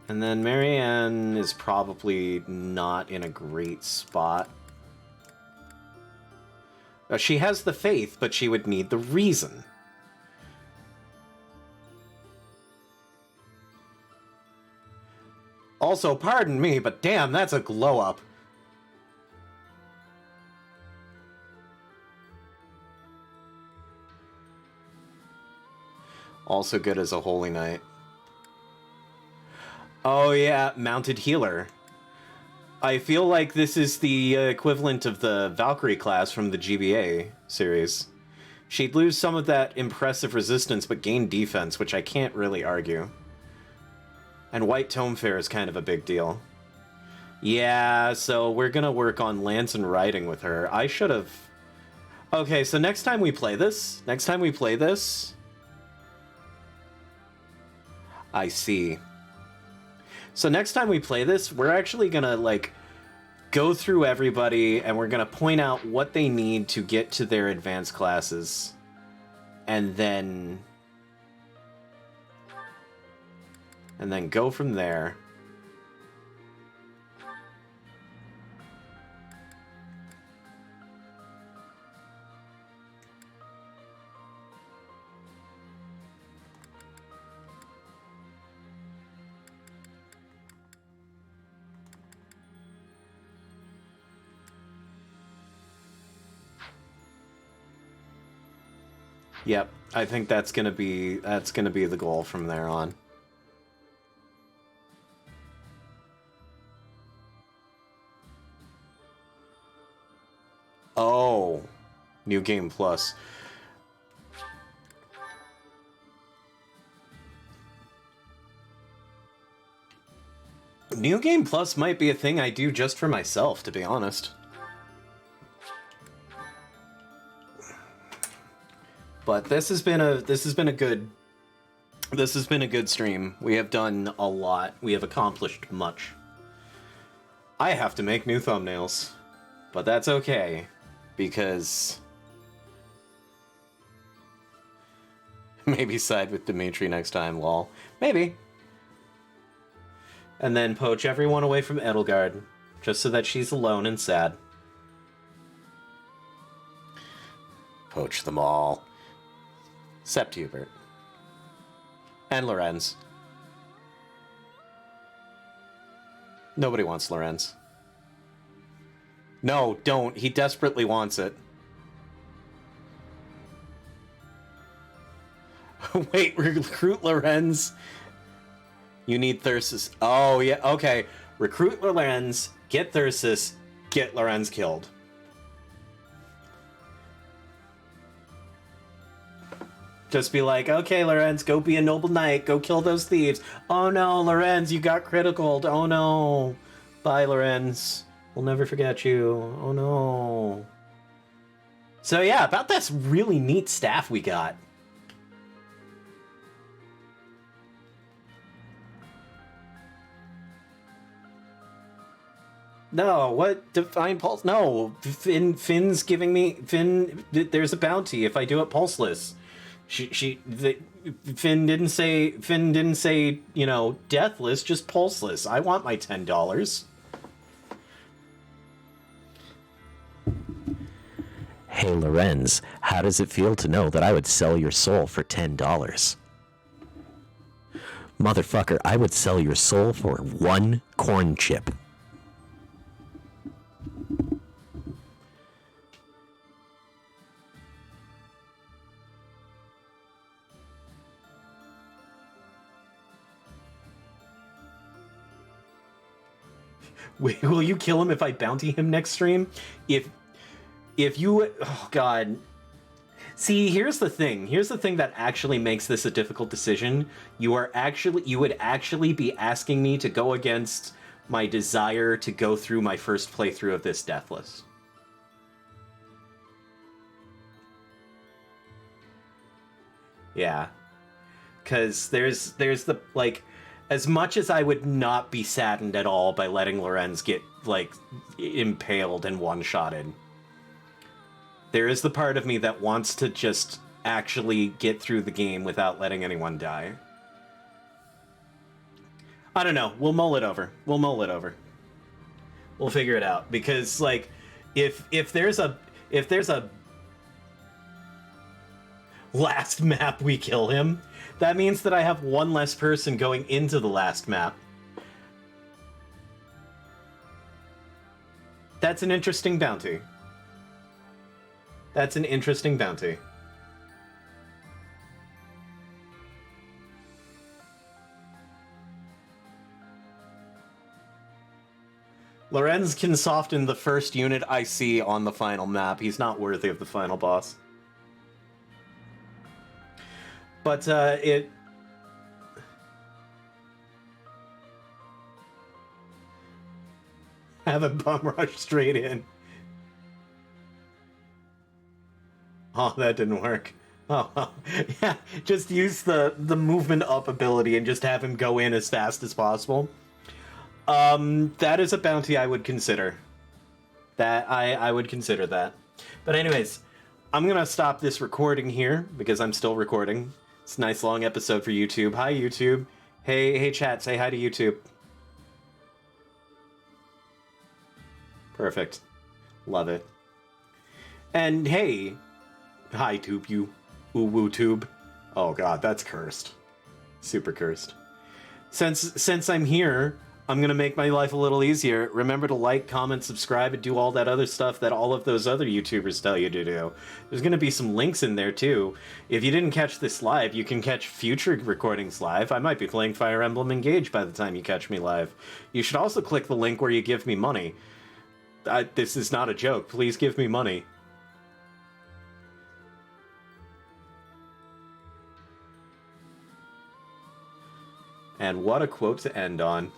And then Marianne is probably not in a great spot. She has the faith, but she would need the reason. Also, pardon me, but damn, that's a glow-up. Also good as a Holy Knight. Oh yeah, Mounted Healer. I feel like this is the equivalent of the Valkyrie class from the GBA series. She'd lose some of that impressive resistance, but gain defense, which I can't really argue. And White Tome Fair is kind of a big deal. Yeah, so we're gonna work on lance and riding with her. I should have... Okay, so next time we play this... I see. So next time we play this, we're actually gonna, like, go through everybody, and we're gonna point out what they need to get to their advanced classes. And then go from there. Yep, I think that's gonna be the goal from there on. Oh, New Game Plus. New Game Plus might be a thing I do just for myself, to be honest. But this has been a good stream. We have done a lot. We have accomplished much. I have to make new thumbnails, but that's okay, because maybe side with Dimitri next time, lol. Maybe. And then poach everyone away from Edelgard, just so that she's alone and sad. Poach them all. Except Hubert. And Lorenz. Nobody wants Lorenz. No, don't. He desperately wants it. Wait, recruit Lorenz? You need Thyrsus. Oh, yeah, okay. Recruit Lorenz, get Thyrsus, get Lorenz killed. Just be like, okay, Lorenz, go be a noble knight. Go kill those thieves. Oh no, Lorenz, you got criticaled. Oh no. Bye, Lorenz. We'll never forget you. Oh no. So yeah, about this really neat staff we got. No, what? Define Pulse? No. Finn's giving me... Finn, there's a bounty if I do it pulseless. Finn didn't say, you know, deathless, just pulseless. I want my $10. Hey, Lorenz, how does it feel to know that I would sell your soul for $10? Motherfucker, I would sell your soul for 1 corn chip. Will you kill him if I bounty him next stream? If you... Oh, God. See, here's the thing. Here's the thing that actually makes this a difficult decision. You would actually be asking me to go against my desire to go through my first playthrough of this deathless. Yeah. Because there's the, like, as much as I would not be saddened at all by letting Lorenz get, like, impaled and one-shotted, there is the part of me that wants to just actually get through the game without letting anyone die. I don't know. We'll mull it over. We'll mull it over. We'll figure it out. Because, like, if there's a last map we kill him, that means that I have one less person going into the last map. That's an interesting bounty. That's an interesting bounty. Lorenz can soften the first unit I see on the final map. He's not worthy of the final boss. But, it... Have a bum rush straight in. Oh, that didn't work. Oh, yeah, just use the movement up ability and just have him go in as fast as possible. That is a bounty I would consider. I would consider that. But anyways, I'm gonna stop this recording here because I'm still recording. It's a nice long episode for YouTube. Hi, YouTube. Hey, chat, say hi to YouTube. Perfect. Love it. And hey, hi, tube you. Woo tube. Oh god, that's cursed. Super cursed. Since I'm here, I'm gonna make my life a little easier. Remember to like, comment, subscribe, and do all that other stuff that all of those other YouTubers tell you to do. There's gonna be some links in there too. If you didn't catch this live, you can catch future recordings live. I might be playing Fire Emblem Engage by the time you catch me live. You should also click the link where you give me money. This is not a joke. Please give me money. And what a quote to end on.